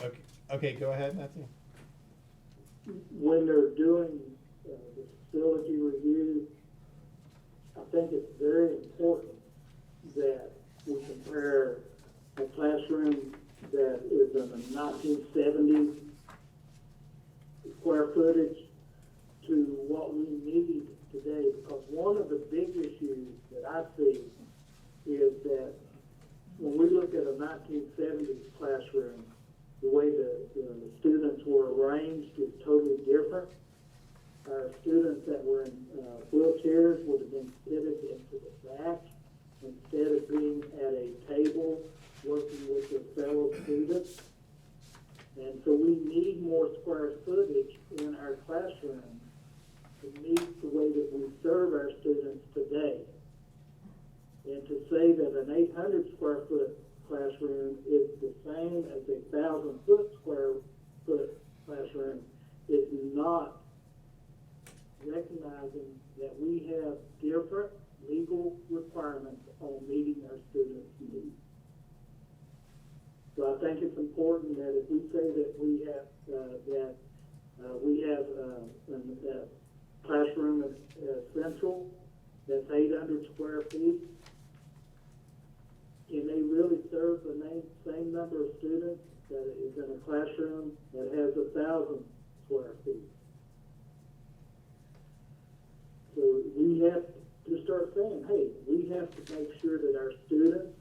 one. Okay, go ahead, Matthew. When they're doing the facility review, I think it's very important that we compare a classroom that is in a 1970 square footage to what we need today, because one of the big issues that I see is that when we look at a 1970s classroom, the way the students were arranged is totally different. Our students that were in wheelchairs would have been fitted into the back instead of being at a table working with their fellow students. And so we need more square footage in our classroom to meet the way that we serve our students today. And to say that an 800 square foot classroom is the same as a 1,000 square foot classroom is not recognizing that we have different legal requirements on meeting our students' needs. So I think it's important that if we say that we have a classroom at Central that's 800 square feet, can they really serve the same number of students that is in a classroom that has 1,000 square feet? So we have to start saying, hey, we have to make sure that our students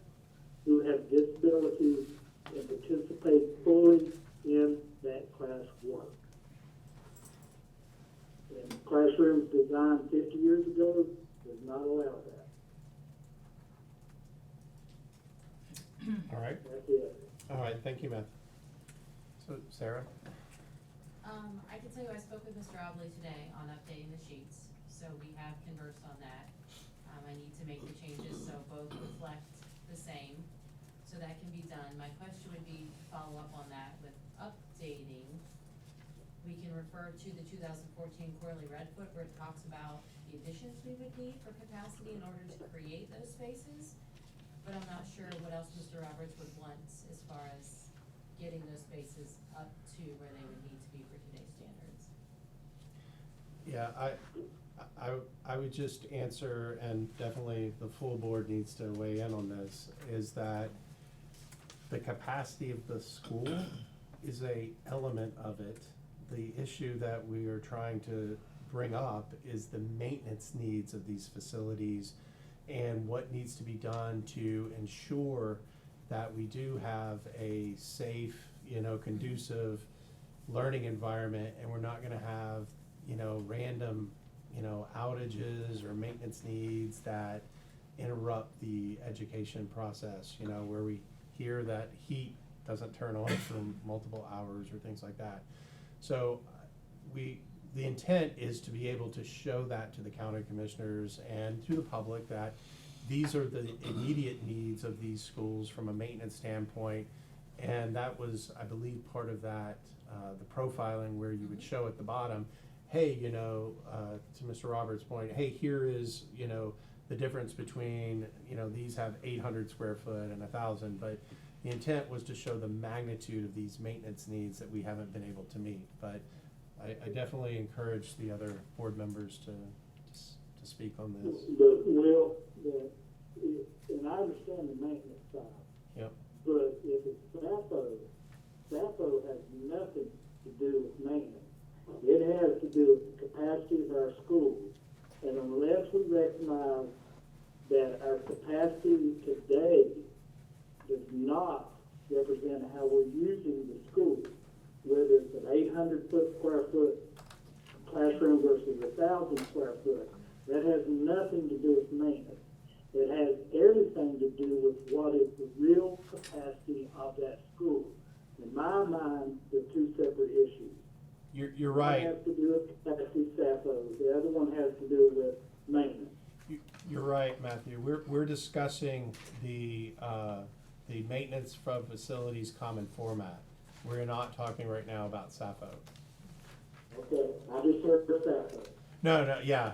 who have disabilities can participate fully in that class work. And classrooms designed 50 years ago does not allow that. All right. That's it. All right, thank you, Matt. So, Sarah? I can tell you I spoke with Mr. Obley today on updating the sheets, so we have conversed on that. I need to make the changes so both reflect the same, so that can be done. My question would be to follow up on that with updating. We can refer to the 2014 Quarterly Redfoot where it talks about the additions we would need for capacity in order to create those spaces. But I'm not sure what else Mr. Roberts would want as far as getting those spaces up to where they would need to be for today's standards. Yeah, I would just answer, and definitely the full board needs to weigh in on this, is that the capacity of the school is a element of it. The issue that we are trying to bring up is the maintenance needs of these facilities and what needs to be done to ensure that we do have a safe, conducive learning environment, and we're not gonna have, random, outages or maintenance needs that interrupt the education process, where we hear that heat doesn't turn on for multiple hours or things like that. So the intent is to be able to show that to the county commissioners and to the public that these are the immediate needs of these schools from a maintenance standpoint. And that was, I believe, part of that, the profiling, where you would show at the bottom, hey, to Mr. Roberts' point, hey, here is, the difference between, these have 800 square foot and 1,000, but the intent was to show the magnitude of these maintenance needs that we haven't been able to meet. But I definitely encourage the other board members to speak on this. And I understand the maintenance side. Yep. But if it's SAPFO has nothing to do with maintenance. It has to do with the capacity of our schools. And unless we recognize that our capacity today does not represent how we're using the schools, whether it's an 800 square foot classroom versus 1,000 square foot, that has nothing to do with maintenance. It has everything to do with what is the real capacity of that school. In my mind, they're two separate issues. You're right. One has to do with capacity SAPFO, the other one has to do with maintenance. You're right, Matthew. We're discussing the maintenance from facilities common format. We're not talking right now about SAPFO. Okay, I just heard the SAPFO. No, yeah,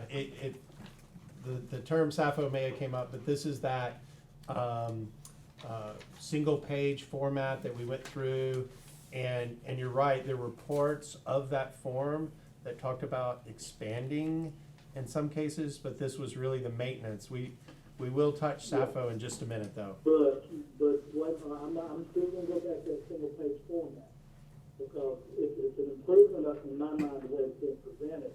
the term SAPFO may have came up, but this is that single page format that we went through, and you're right, there were parts of that form that talked about expanding in some cases, but this was really the maintenance. We will touch SAPFO in just a minute, though. But what, I'm still gonna go back to that single page format, because it's an improvement up in my mind the way it's been presented.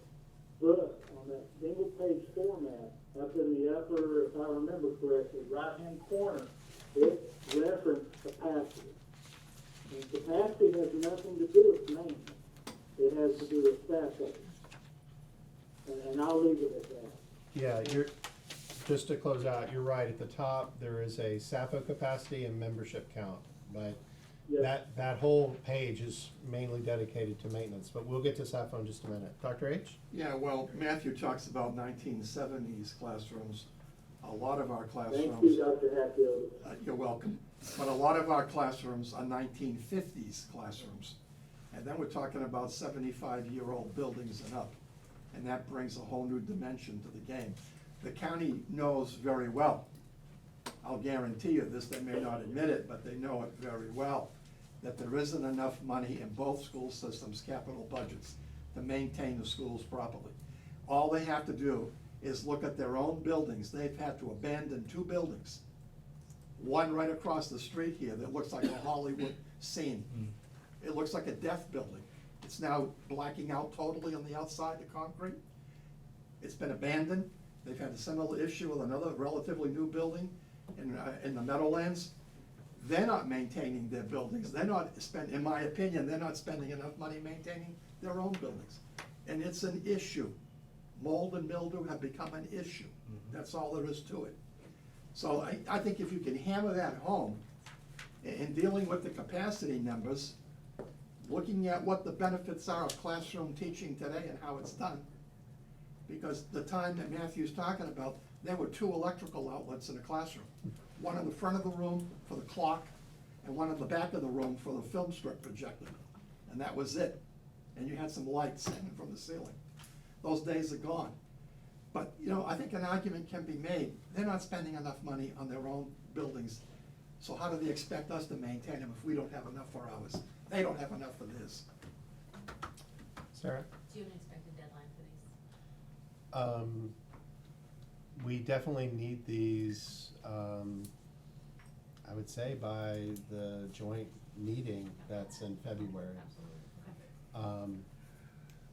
But on that single page format, up in the upper, if I remember correctly, right-hand corner, it referenced capacity. And capacity has nothing to do with maintenance. It has to do with SAPFO. And I'll leave it at that. Yeah, just to close out, you're right, at the top, there is a SAPFO capacity and membership count, but Yes. that whole page is mainly dedicated to maintenance, but we'll get to SAPFO in just a minute. Dr. H? Yeah, well, Matthew talks about 1970s classrooms. A lot of our classrooms. Thank you, Dr. Hatfield. You're welcome. But a lot of our classrooms are 1950s classrooms. And then we're talking about 75-year-old buildings and up. And that brings a whole new dimension to the game. The county knows very well, I'll guarantee you this, they may not admit it, but they know it very well, that there isn't enough money in both school systems' capital budgets to maintain the schools properly. All they have to do is look at their own buildings. They've had to abandon 2 buildings. One right across the street here that looks like a Hollywood scene. It looks like a death building. It's now blacking out totally on the outside, the concrete. It's been abandoned. They've had a similar issue with another relatively new building in the Meadowlands. They're not maintaining their buildings. They're not in my opinion, they're not spending enough money maintaining their own buildings. And it's an issue. Mold and mildew have become an issue. That's all there is to it. So I think if you can hammer that home in dealing with the capacity numbers, looking at what the benefits are of classroom teaching today and how it's done, because the time that Matthew's talking about, there were 2 electrical outlets in a classroom. One in the front of the room for the clock, and one in the back of the room for the film strip projector. And that was it. And you had some lights hanging from the ceiling. Those days are gone. But, you know, I think an argument can be made. They're not spending enough money on their own buildings. So how do they expect us to maintain them if we don't have enough for ours? They don't have enough for theirs. Sarah? Do you have an expected deadline for these? We definitely need these, I would say by the joint meeting that's in February. Absolutely, okay.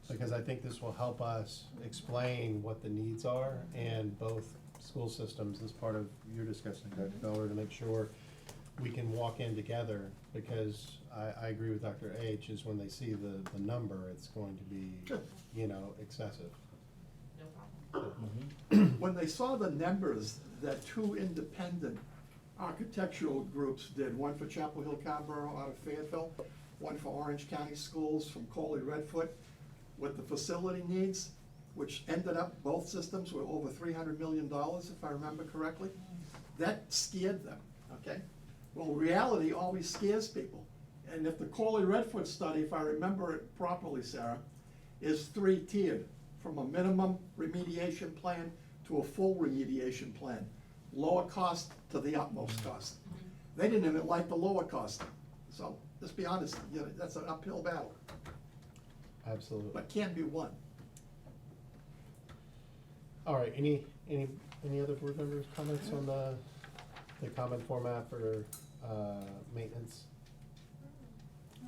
Because I think this will help us explain what the needs are and both school systems as part of your discussion, Dr. Feller, to make sure we can walk in together, because I agree with Dr. H, is when they see the number, it's going to be, you know, excessive. No problem. When they saw the numbers that 2 independent architectural groups did, one for Chapel Hill Carrboro out of Fayetteville, one for Orange County Schools from Coley Redfoot, with the facility needs, which ended up, both systems were over $300 million, if I remember correctly, that scared them, okay? Well, reality always scares people. And if the Coley Redfoot study, if I remember it properly, Sarah, is 3-tiered, from a minimum remediation plan to a full remediation plan. Lower cost to the utmost cost. They didn't even like the lower cost. So, let's be honest, you know, that's an uphill battle, Absolutely. but can be won. All right, any other board members' comments on the common format for maintenance?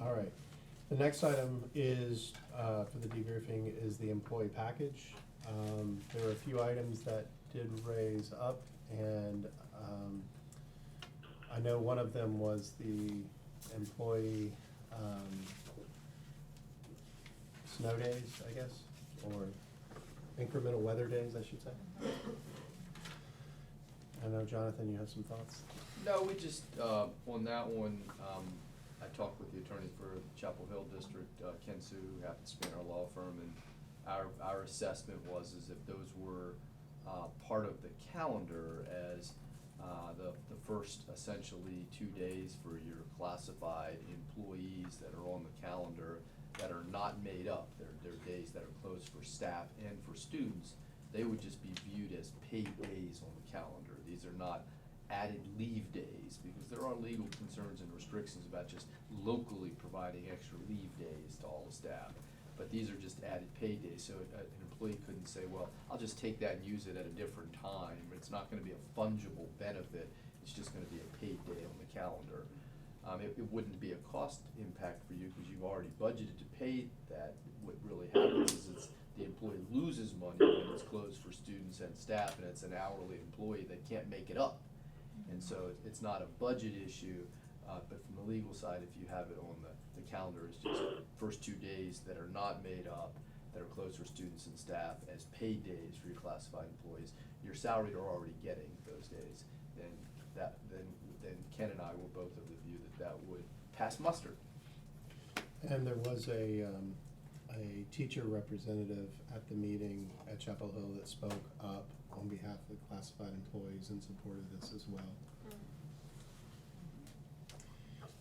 All right, the next item is, for the debriefing, is the employee package. There were a few items that did raise up, and I know one of them was the employee snow days, I guess, or incremental weather days, I should say. I know, Jonathan, you have some thoughts? No, we just, on that one, I talked with the attorney for Chapel Hill District, Ken Sue, who happens to be in our law firm, and our assessment was is if those were part of the calendar as the first essentially 2 days for your classified employees that are on the calendar that are not made up, they're days that are closed for staff and for students, they would just be viewed as paid days on the calendar. These are not added leave days, because there are legal concerns and restrictions about just locally providing extra leave days to all the staff. But these are just added paid days, so an employee couldn't say, well, I'll just take that and use it at a different time. It's not gonna be a fungible benefit, it's just gonna be a paid day on the calendar. It wouldn't be a cost impact for you, because you've already budgeted to pay that. What really happens is the employee loses money when it's closed for students and staff, and it's an hourly employee that can't make it up. And so it's not a budget issue, but from the legal side, if you have it on the calendar, it's just first 2 days that are not made up, that are closed for students and staff as paid days for your classified employees. Your salaried are already getting those days, then Ken and I were both of the view that would pass muster. And there was a teacher representative at the meeting at Chapel Hill that spoke up on behalf of the classified employees in support of this as well.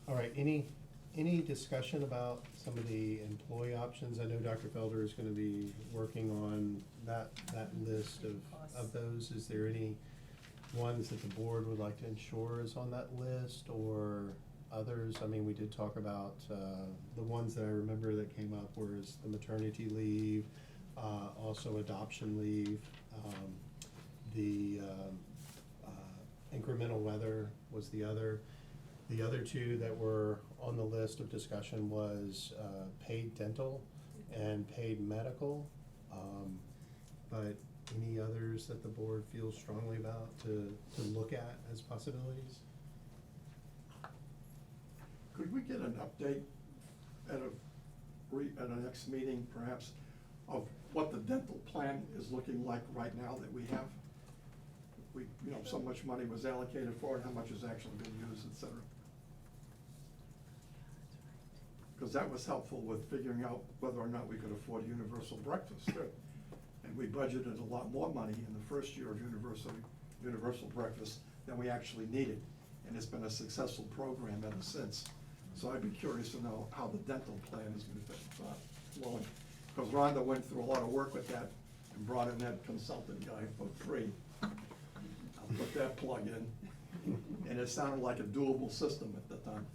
All right, any discussion about some of the employee options? I know Dr. Felder is gonna be working on that list of those. Is there any ones that the board would like to ensure is on that list, or others? I mean, we did talk about, the ones that I remember that came up was the maternity leave, also adoption leave, the incremental weather was the other. The other two that were on the list of discussion was paid dental and paid medical. But any others that the board feels strongly about to look at as possibilities? Could we get an update at a next meeting, perhaps, of what the dental plan is looking like right now that we have? So much money was allocated for it, how much has actually been used, et cetera. Because that was helpful with figuring out whether or not we could afford universal breakfast, too. And we budgeted a lot more money in the first year of universal breakfast than we actually needed. And it's been a successful program ever since. So I'd be curious to know how the dental plan is gonna fit. Because Rhonda went through a lot of work with that and brought in that consultant guy for free. I'll put that plug in. And it sounded like a doable system at the time.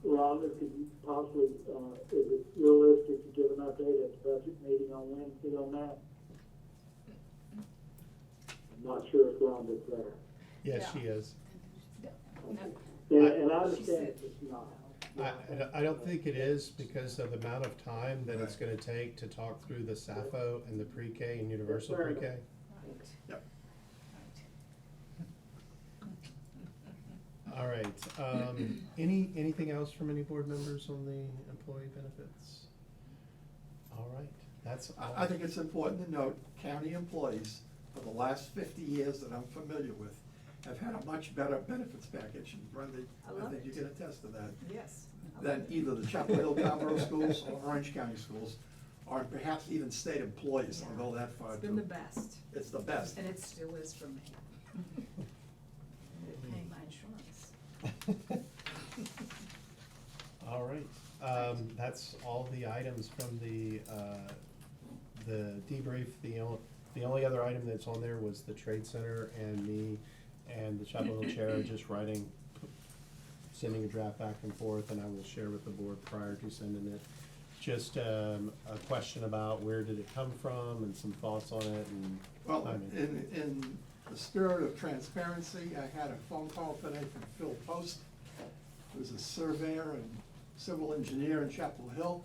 Rhonda, could you possibly, is it realistic to give an update at the budget meeting on Wednesday on that? I'm not sure if Rhonda's there. Yes, she is. And I understand if it's not. I don't think it is, because of the amount of time that it's gonna take to talk through the SAPFO and the pre-K and universal Fair pre-K. enough. Yep. All right, anything else from any board members on the employee benefits? All right, that's all. I think it's important to note, county employees, for the last 50 years that I'm familiar with, have had a much better benefits package, and Brenda, I think you can attest to that, Yes. than either the Chapel Hill Town schools or Orange County schools, or perhaps even state employees, I'll go that far too. It's been the best, It's the best. and it still is for me. They're paying my insurance. All right, that's all the items from the debrief. The only other item that's on there was the Trade Center, and me and the Chapel Hill Chair are just sending a draft back and forth, and I will share with the board prior to sending it. Just a question about where did it come from and some thoughts on it and Well, timing. in the spirit of transparency, I had a phone call today from Phil Post, who's a surveyor and civil engineer in Chapel Hill.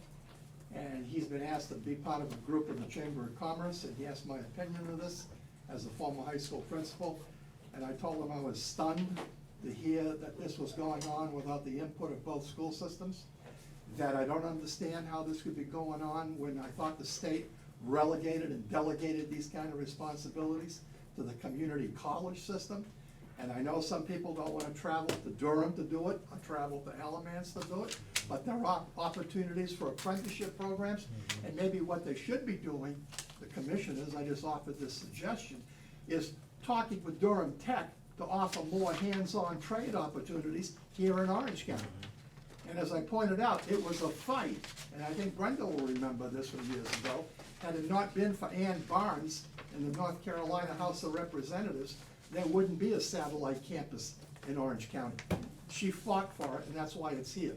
And he's been asked to be part of a group in the Chamber of Commerce, and he asked my opinion of this as a former high school principal. And I told him I was stunned to hear that this was going on without the input of both school systems. that I don't understand how this could be going on when I thought the state relegated and delegated these kind of responsibilities to the community college system. And I know some people don't wanna travel to Durham to do it, or travel to Alamance to do it, but there are opportunities for apprenticeship programs. And maybe what they should be doing, the commissioners, I just offered this suggestion, is talking with Durham Tech to offer more hands-on trade opportunities here in Orange County. And as I pointed out, it was a fight, and I think Brenda will remember this from years ago. Had it not been for Ann Barnes in the North Carolina House of Representatives, there wouldn't be a satellite campus in Orange County. She fought for it, and that's why it's here.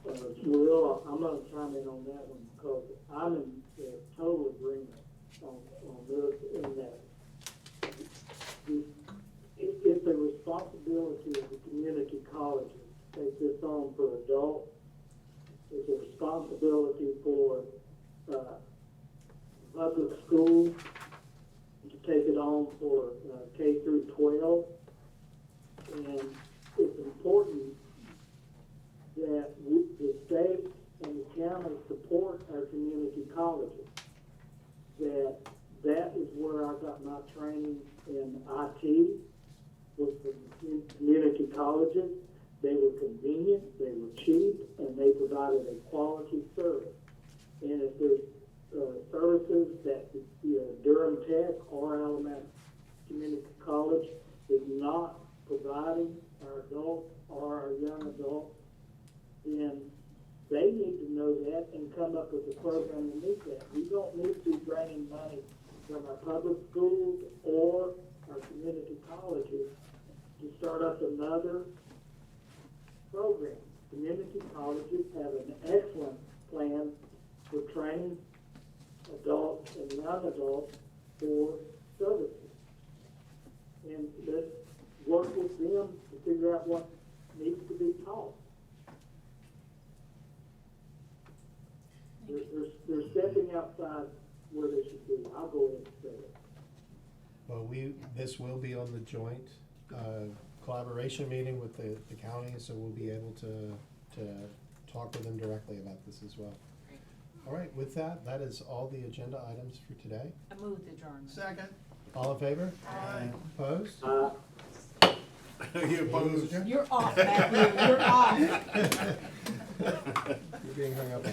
Will, I'm gonna chime in on that one, because I'm in total agreement on this, in that it's a responsibility of the community colleges to take this on for adults. It's a responsibility for public schools to take it on for K through 12. And it's important that the state and the county support our community colleges. That is where I got my training in IT, was from community colleges. They were convenient, they were cheap, and they provided a quality service. And if there's services that Durham Tech or Alamance Community College is not providing our adults or our young adults, then they need to know that and come up with a program to meet that. We don't need to be draining money from our public schools or our community colleges to start up another program. Community colleges have an excellent plan for training adults and young adults for services. And let's work with them to figure out what needs to be taught. They're stepping outside where they should be. I'll go ahead and say it. Well, this will be on the joint collaboration meeting with the county, so we'll be able to talk with them directly about this as well. Great. All right, with that is all the agenda items for today. I moved the adjournment. Second. All in favor? Aye. Opposed? You opposed? You're off, Matthew, you're off. You're being hung up on.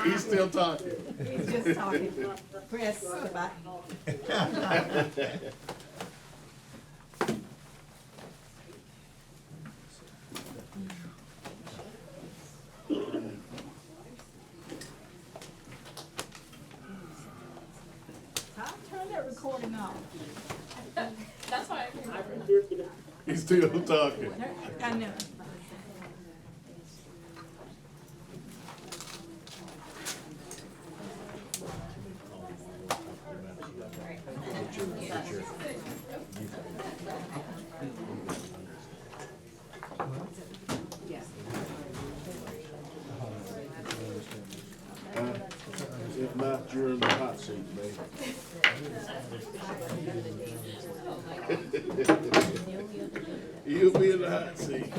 He's still talking. He's just talking. Press the button. Tom, turn that recording off. That's why I remember. He's still talking. I know. If not, you're in the hot seat, baby. You'll be in the hot seat.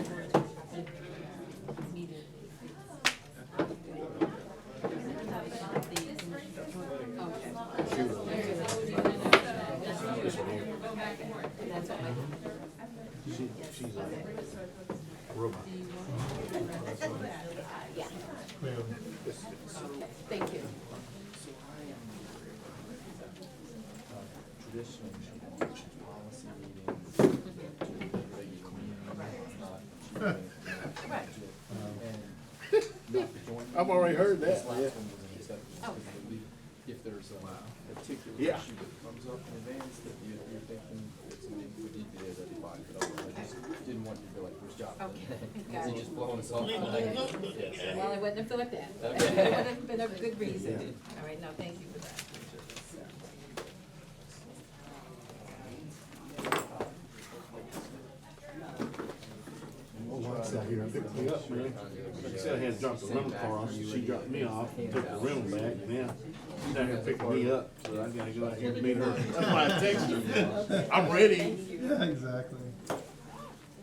She's a robot. Thank you. Traditional policy meetings, regular meetings, I've already heard that. This last one was an exception, because if there's a particular Yeah. issue that comes up in advance that you're thinking that somebody would need to be there, that'd be fine, but otherwise I just didn't want you to be like, where's John? Okay. He's just blowing us off. Well, I wouldn't have thought that. Okay. It would have been a good reason. All right, no, thank you for that. Out here and picked me up, man. Like I said, I had to drop the rental car off, so she dropped me off, took the rental back, and now she's down here picking me up, so I gotta go out here and meet her. That's why I texted her. I'm ready. Yeah, exactly.